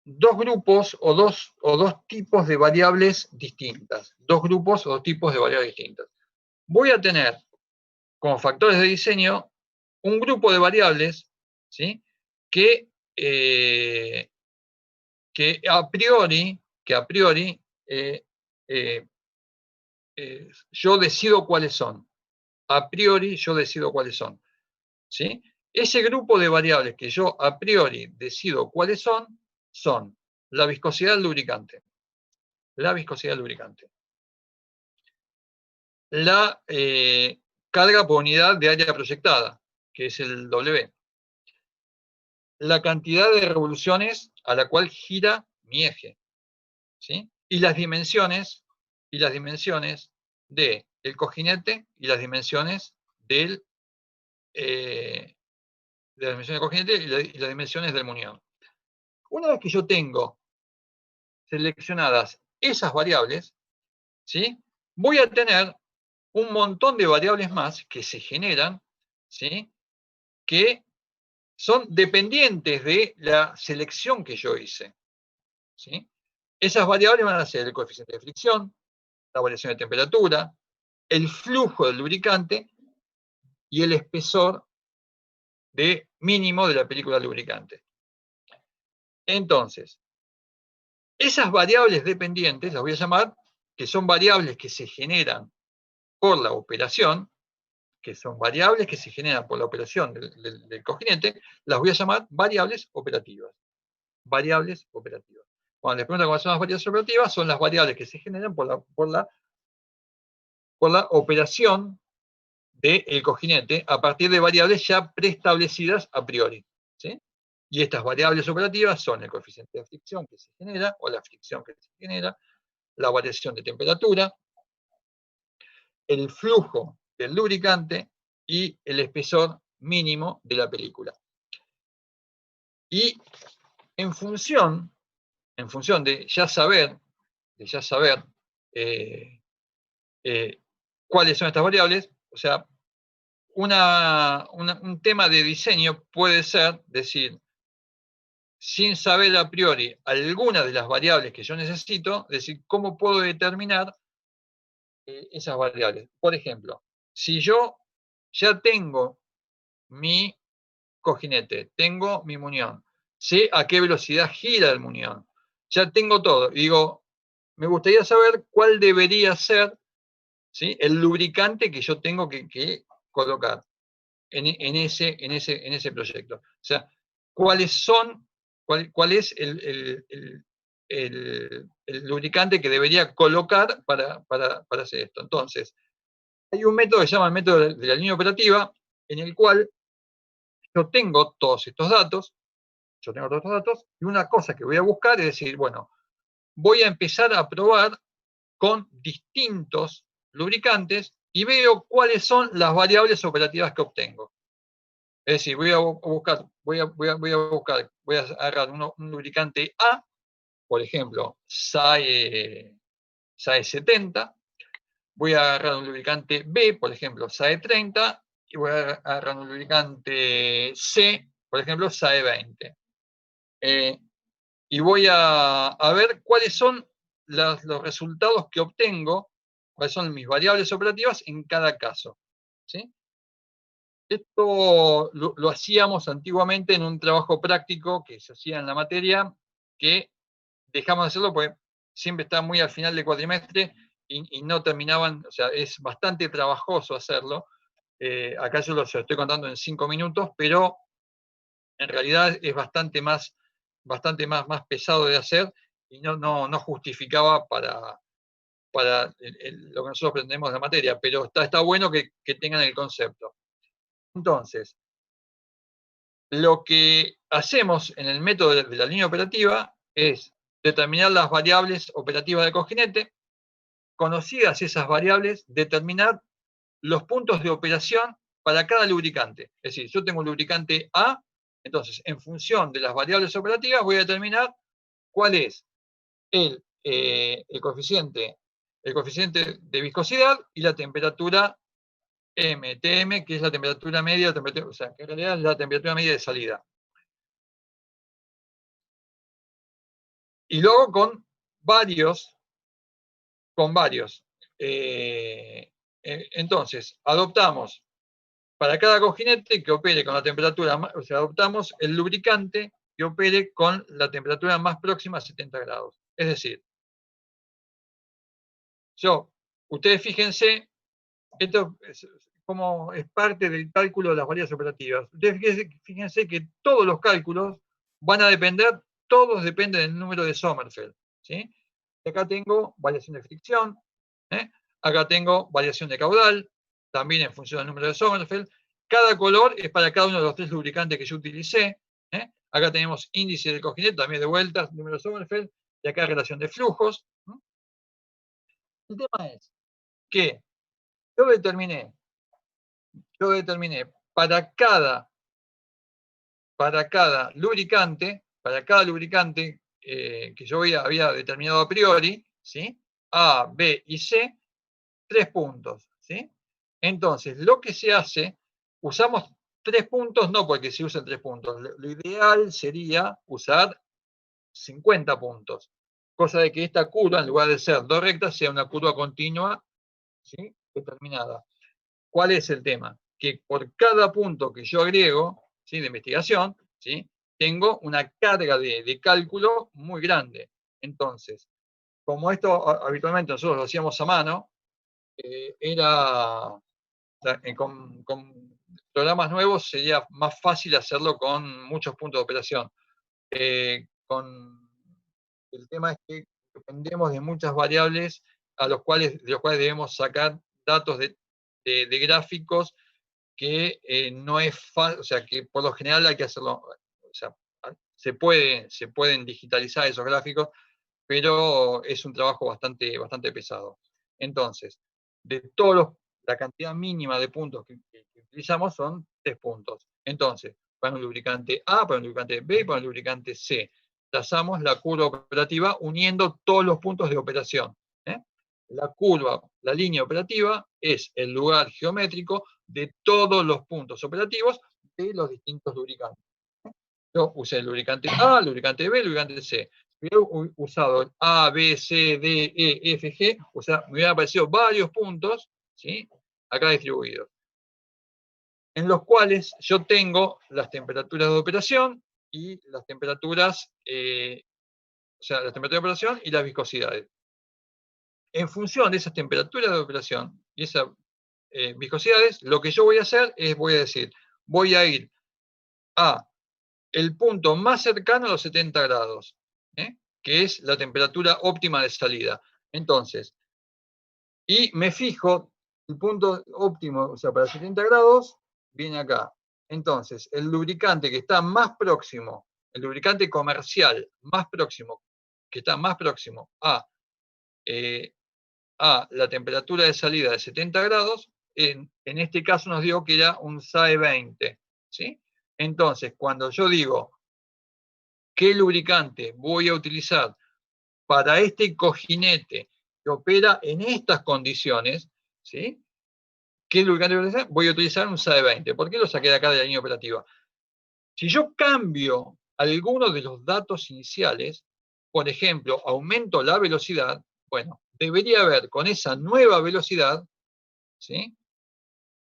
dos grupos o dos tipos de variables distintas. Dos grupos o dos tipos de variables distintas. Voy a tener como factores de diseño un grupo de variables, ¿sí? que a priori yo decido cuáles son. A priori yo decido cuáles son. ¿Sí? Ese grupo de variables que yo a priori decido cuáles son la viscosidad del lubricante, la carga por unidad de área proyectada, que es el W, la cantidad de revoluciones a la cual gira mi eje, ¿sí? Y las dimensiones del cojinete y las dimensiones de las dimensiones del cojinete y las dimensiones del muñón. Una vez que yo tengo seleccionadas esas variables, ¿sí? Voy a tener un montón de variables más que se generan, ¿sí? Que son dependientes de la selección que yo hice, ¿sí? Esas variables van a ser el coeficiente de fricción, la variación de temperatura, el flujo del lubricante y el espesor mínimo de la película lubricante. Entonces, esas variables dependientes las voy a llamar, que son variables que se generan por la operación, del cojinete, las voy a llamar variables operativas. Variables operativas. Cuando les preguntan cuáles son las variables operativas, son las variables que se generan por la operación del cojinete a partir de variables ya preestablecidas a priori, ¿sí? Y estas variables operativas son el coeficiente de fricción que se genera, o la fricción que se genera, la variación de temperatura, el flujo del lubricante y el espesor mínimo de la película. Y en función de ya saber cuáles son estas variables, o sea, un tema de diseño puede ser decir, sin saber a priori alguna de las variables que yo necesito, decir, ¿cómo puedo determinar esas variables? Por ejemplo, si yo ya tengo mi cojinete, tengo mi muñón, sé a qué velocidad gira el muñón, ya tengo todo, y digo, me gustaría saber cuál debería ser, ¿sí?, el lubricante que yo tengo que colocar en ese proyecto. O sea, cuál es el lubricante que debería colocar para hacer esto. Entonces, hay un método que se llama el método de la línea operativa, en el cual yo tengo todos estos datos, y una cosa que voy a buscar es decir, bueno, voy a empezar a probar con distintos lubricantes y veo cuáles son las variables operativas que obtengo. Es decir, voy a agarrar un lubricante A, por ejemplo, SAE 70, voy a agarrar un lubricante B, por ejemplo, SAE 30, y voy a agarrar un lubricante C, por ejemplo, SAE 20. Y voy a ver cuáles son los resultados que obtengo, cuáles son mis variables operativas en cada caso, ¿sí? Esto lo hacíamos antiguamente en un trabajo práctico que se hacía en la materia, que dejamos de hacerlo porque siempre estaba muy al final del cuatrimestre y no terminaban, o sea, es bastante trabajoso hacerlo. Acá yo lo estoy contando en 5 minutos, pero en realidad es bastante más pesado de hacer y no justificaba para lo que nosotros aprendemos de la materia, pero está bueno que tengan el concepto. Entonces, lo que hacemos en el método de la línea operativa es determinar las variables operativas del cojinete, conocidas esas variables, determinar los puntos de operación para cada lubricante. Es decir, yo tengo un lubricante A, entonces en función de las variables operativas voy a determinar cuál es el coeficiente de viscosidad y la temperatura TM, que es la temperatura media, o sea, que en realidad es la temperatura media de salida. Y luego con varios. Entonces, adoptamos para cada cojinete que opere con la temperatura, o sea, adoptamos el lubricante que opere con la temperatura más próxima a 70 grados. Es decir, ustedes fíjense, esto es como es parte del cálculo de las variables operativas. Ustedes fíjense que todos los cálculos van a depender, todos dependen del número de Sommerfeld, ¿sí? Acá tengo variación de fricción, acá tengo variación de caudal, también en función del número de Sommerfeld. Cada color es para cada uno de los 3 lubricantes que yo utilicé. Acá tenemos índice del cojinete, también de vueltas, número de Sommerfeld, y acá relación de flujos. El tema es que yo determiné para cada lubricante, que yo había determinado a priori, ¿sí? A, B y C, 3 puntos, ¿sí? Entonces, lo que se hace, usamos 3 puntos, no porque se usen 3 puntos. Lo ideal sería usar 50 puntos, cosa de que esta curva, en lugar de ser 2 rectas, sea una curva continua, ¿sí? Determinada. ¿Cuál es el tema? Que por cada punto que yo agrego, ¿sí? De investigación, ¿sí? Tengo una carga de cálculo muy grande. Entonces, como esto habitualmente nosotros lo hacíamos a mano, con programas nuevos sería más fácil hacerlo con muchos puntos de operación. El tema es que dependemos de muchas variables de los cuales debemos sacar datos de gráficos que no es fácil, o sea, que por lo general hay que hacerlo, o sea, se pueden digitalizar esos gráficos, pero es un trabajo bastante pesado. Entonces, la cantidad mínima de puntos que utilizamos son 3 puntos. Entonces, para un lubricante A, para un lubricante B y para un lubricante C, trazamos la curva operativa uniendo todos los puntos de operación. La línea operativa es el lugar geométrico de todos los puntos operativos de los distintos lubricantes. Yo usé el lubricante A, el lubricante B, el lubricante C. Si hubiera usado el A, B, C, D, E, F, G, o sea, me hubieran aparecido varios puntos, ¿sí? Acá distribuidos, en los cuales yo tengo las temperaturas de operación y las temperaturas, o sea, las temperaturas de operación y las viscosidades. En función de esas temperaturas de operación y esas viscosidades, lo que yo voy a hacer es, voy a ir a el punto más cercano a los 70 grados, que es la temperatura óptima de salida. Entonces, y me fijo el punto óptimo, o sea, para 70 grados, viene acá. Entonces, el lubricante que está más próximo, el lubricante comercial más próximo, que está más próximo a la temperatura de salida de 70 grados, en este caso nos dio que era un SAE 20, ¿sí? Entonces, cuando yo digo qué lubricante voy a utilizar para este cojinete que opera en estas condiciones, ¿sí? ¿Qué lubricante voy a utilizar? Voy a utilizar un SAE 20. ¿Por qué lo saqué de acá de la línea operativa? Si yo cambio alguno de los datos iniciales, por ejemplo, aumento la velocidad, bueno, debería ver con esa nueva velocidad, ¿sí?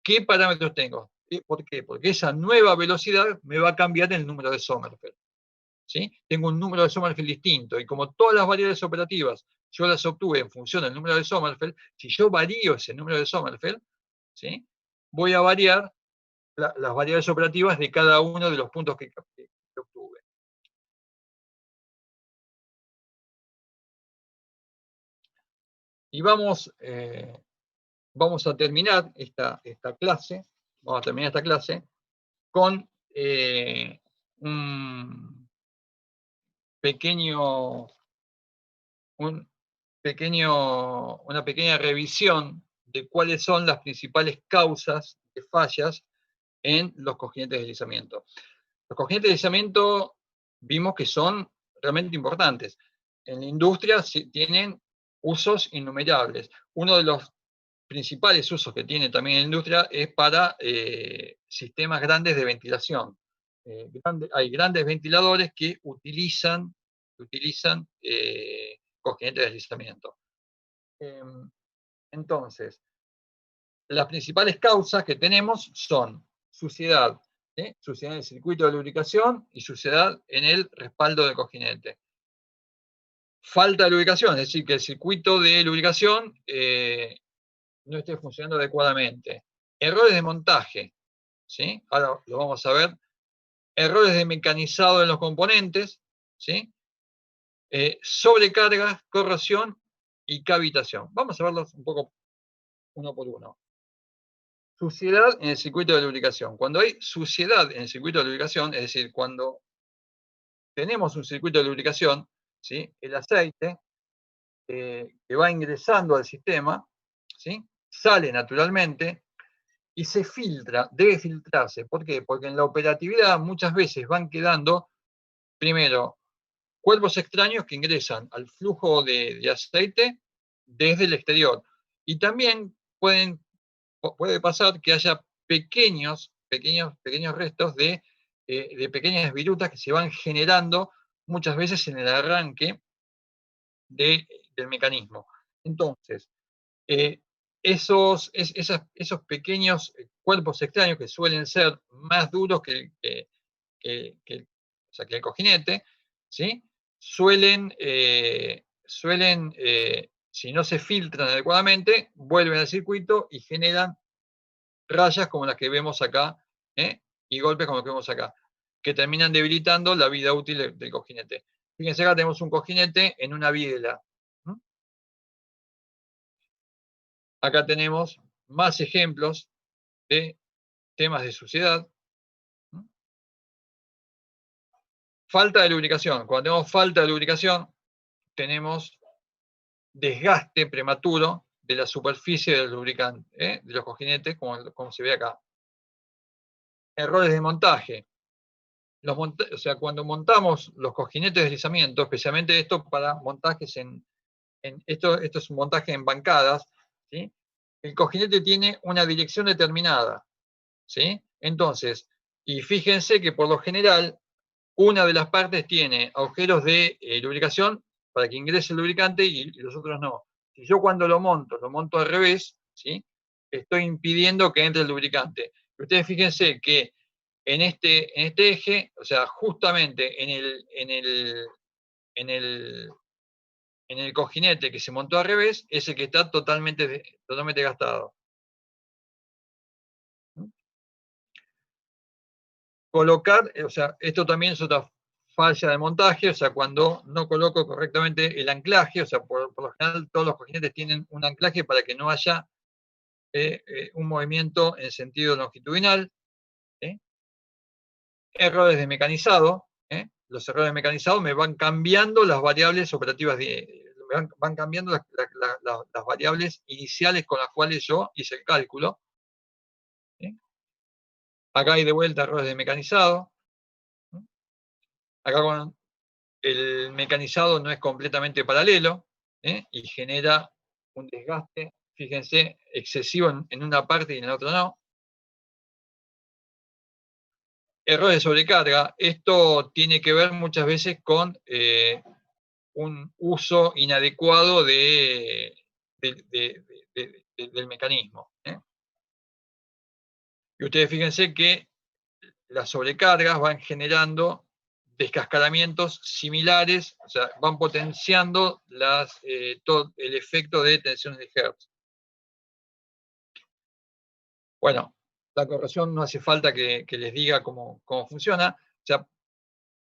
¿Qué parámetros tengo? ¿Por qué? Porque esa nueva velocidad me va a cambiar el número de Sommerfeld, ¿sí? Tengo un número de Sommerfeld distinto, y como todas las variables operativas yo las obtuve en función del número de Sommerfeld, si yo varío ese número de Sommerfeld, ¿sí? Voy a variar las variables operativas de cada uno de los puntos que obtuve. Y vamos a terminar esta clase, con un pequeño, una pequeña revisión de cuáles son las principales causas de fallas en los cojinetes de deslizamiento. Los cojinetes de deslizamiento vimos que son realmente importantes. En la industria tienen usos innumerables. Uno de los principales usos que tiene también la industria es para sistemas grandes de ventilación. Hay grandes ventiladores que utilizan cojinetes de deslizamiento. Entonces, las principales causas que tenemos son suciedad, suciedad en el circuito de lubricación y suciedad en el respaldo del cojinete. Falta de lubricación, es decir, que el circuito de lubricación no esté funcionando adecuadamente. Errores de montaje, ¿sí? Ahora lo vamos a ver. Errores de mecanizado en los componentes, ¿sí? Sobrecargas, corrosión y cavitación. Vamos a verlos un poco uno por uno. Suciedad en el circuito de lubricación. Cuando hay suciedad en el circuito de lubricación, es decir, cuando tenemos un circuito de lubricación, ¿sí? El aceite que va ingresando al sistema, ¿sí? Sale naturalmente y se filtra, debe filtrarse. ¿Por qué? Porque en la operatividad muchas veces van quedando, primero, cuerpos extraños que ingresan al flujo de aceite desde el exterior. Y también puede pasar que haya pequeños restos de pequeñas virutas que se van generando muchas veces en el arranque del mecanismo. Entonces, esos pequeños cuerpos extraños que suelen ser más duros que el cojinete, ¿sí? Suelen, si no se filtran adecuadamente, vuelven al circuito y generan rayas como las que vemos acá, y golpes como los que vemos acá, que terminan debilitando la vida útil del cojinete. Fíjense, acá tenemos un cojinete en una biela. Acá tenemos más ejemplos de temas de suciedad. Falta de lubricación. Cuando tenemos falta de lubricación, tenemos desgaste prematuro de la superficie del lubricante, de los cojinetes, como se ve acá. Errores de montaje. O sea, cuando montamos los cojinetes de deslizamiento, especialmente esto para montajes esto es un montaje en bancadas, ¿sí? El cojinete tiene una dirección determinada, ¿sí? Entonces, y fíjense que por lo general, una de las partes tiene agujeros de lubricación para que ingrese el lubricante y los otros no. Si yo cuando lo monto al revés, ¿sí? Estoy impidiendo que entre el lubricante. Ustedes fíjense que en este eje, o sea, justamente en el cojinete que se montó al revés, es el que está totalmente gastado. Colocar, o sea, esto también es otra falla de montaje, o sea, cuando no coloco correctamente el anclaje, o sea, por lo general todos los cojinetes tienen un anclaje para que no haya un movimiento en sentido longitudinal. Errores de mecanizado. Los errores de mecanizado me van cambiando las variables operativas, van cambiando las variables iniciales con las cuales yo hice el cálculo. Acá hay de vuelta errores de mecanizado. Acá el mecanizado no es completamente paralelo, y genera un desgaste, fíjense, excesivo en una parte y en la otra no. Errores de sobrecarga. Esto tiene que ver muchas veces con un uso inadecuado del mecanismo. Y ustedes fíjense que las sobrecargas van generando descascaramientos similares, o sea, van potenciando todo el efecto de tensiones de Hertz. Bueno, la corrosión no hace falta que les diga cómo funciona. O sea,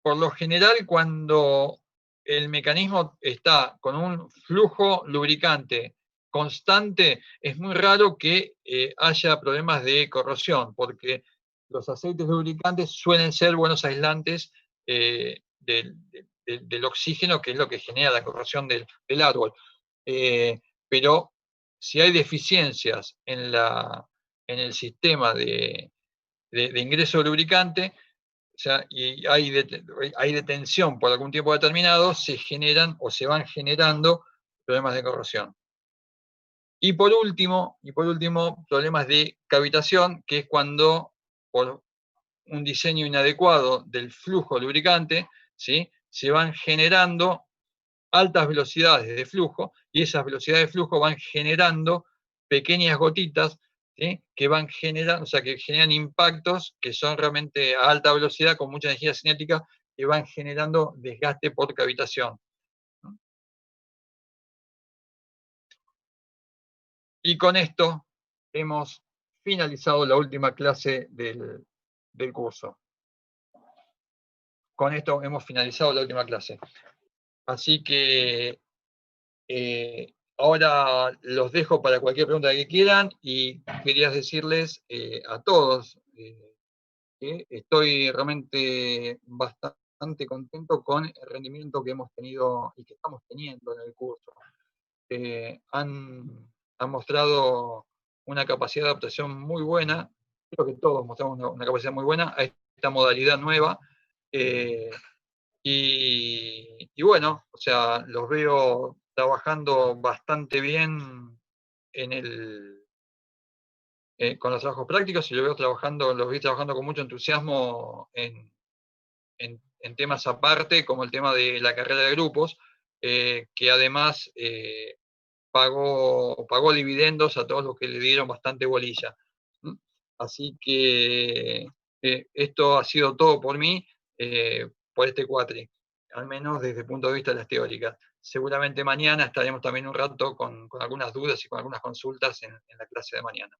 por lo general, cuando el mecanismo está con un flujo lubricante constante, es muy raro que haya problemas de corrosión, porque los aceites lubricantes suelen ser buenos aislantes del oxígeno, que es lo que genera la corrosión del árbol. Pero si hay deficiencias en el sistema de ingreso de lubricante, o sea, y hay detención por algún tiempo determinado, se generan o se van generando problemas de corrosión. Y por último, problemas de cavitación, que es cuando por un diseño inadecuado del flujo lubricante, ¿sí?, se van generando altas velocidades de flujo, y esas velocidades de flujo van generando pequeñas gotitas, ¿sí?, que van generando, o sea, que generan impactos que son realmente a alta velocidad, con mucha energía cinética, que van generando desgaste por cavitación. Y con esto hemos finalizado la última clase del curso. Con esto hemos finalizado la última clase. Así que ahora los dejo para cualquier pregunta que quieran, y quería decirles a todos que estoy realmente bastante contento con el rendimiento que hemos tenido y que estamos teniendo en el curso. Han mostrado una capacidad de adaptación muy buena. Creo que todos mostramos una capacidad muy buena a esta modalidad nueva. Y bueno, o sea, los veo trabajando bastante bien con los trabajos prácticos, y los vi trabajando con mucho entusiasmo en temas aparte, como el tema de la carrera de grupos, que además pagó dividendos a todos los que le dieron bastante bolilla. Así que esto ha sido todo por mí, por este cuatri, al menos desde el punto de vista de las teóricas. Seguramente mañana estaremos también un rato con algunas dudas y con algunas consultas en la clase de mañana.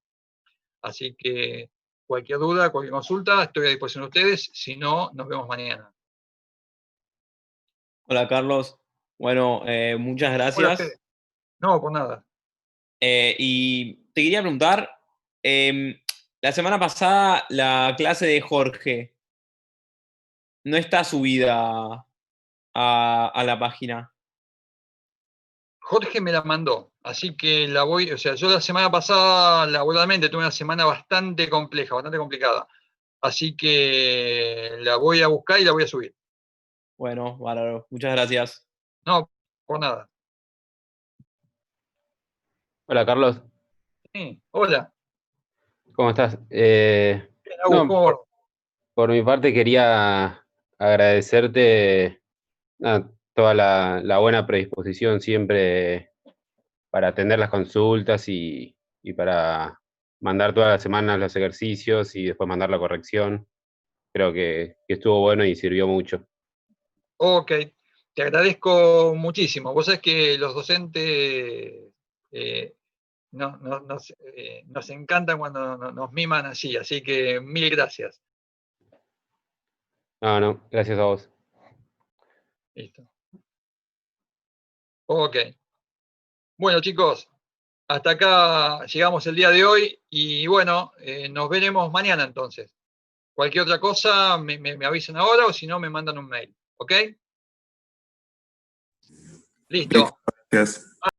Así que cualquier duda, cualquier consulta, estoy a disposición de ustedes. Si no, nos vemos mañana. Hola, Carlos. Bueno, muchas Hola, gracias. Fede. No, por nada. Y te quería preguntar, la semana pasada la clase de Jorge no está subida a la página. Jorge me la mandó, así que o sea, yo la semana pasada laboralmente tuve una semana bastante compleja, bastante complicada. Así que la voy a buscar y la voy a subir. Bueno, bárbaro. Muchas gracias. No, por nada. Hola Carlos, Sí, hola. ¿cómo estás? Bien, Agus, No, ¿cómo va? por mi parte quería agradecerte toda la buena predisposición siempre para atender las consultas y para mandar todas las semanas los ejercicios y después mandar la corrección. Creo que estuvo bueno y sirvió mucho. Ok, te agradezco muchísimo. Vos sabés que los docentes nos encantan cuando nos miman así que mil gracias. No, gracias a vos. Listo. Ok. Bueno, chicos, hasta acá llegamos el día de hoy, y bueno, nos veremos mañana entonces. Cualquier otra cosa me avisan ahora, o si no me mandan un mail. ¿Ok? Listo. Gracias.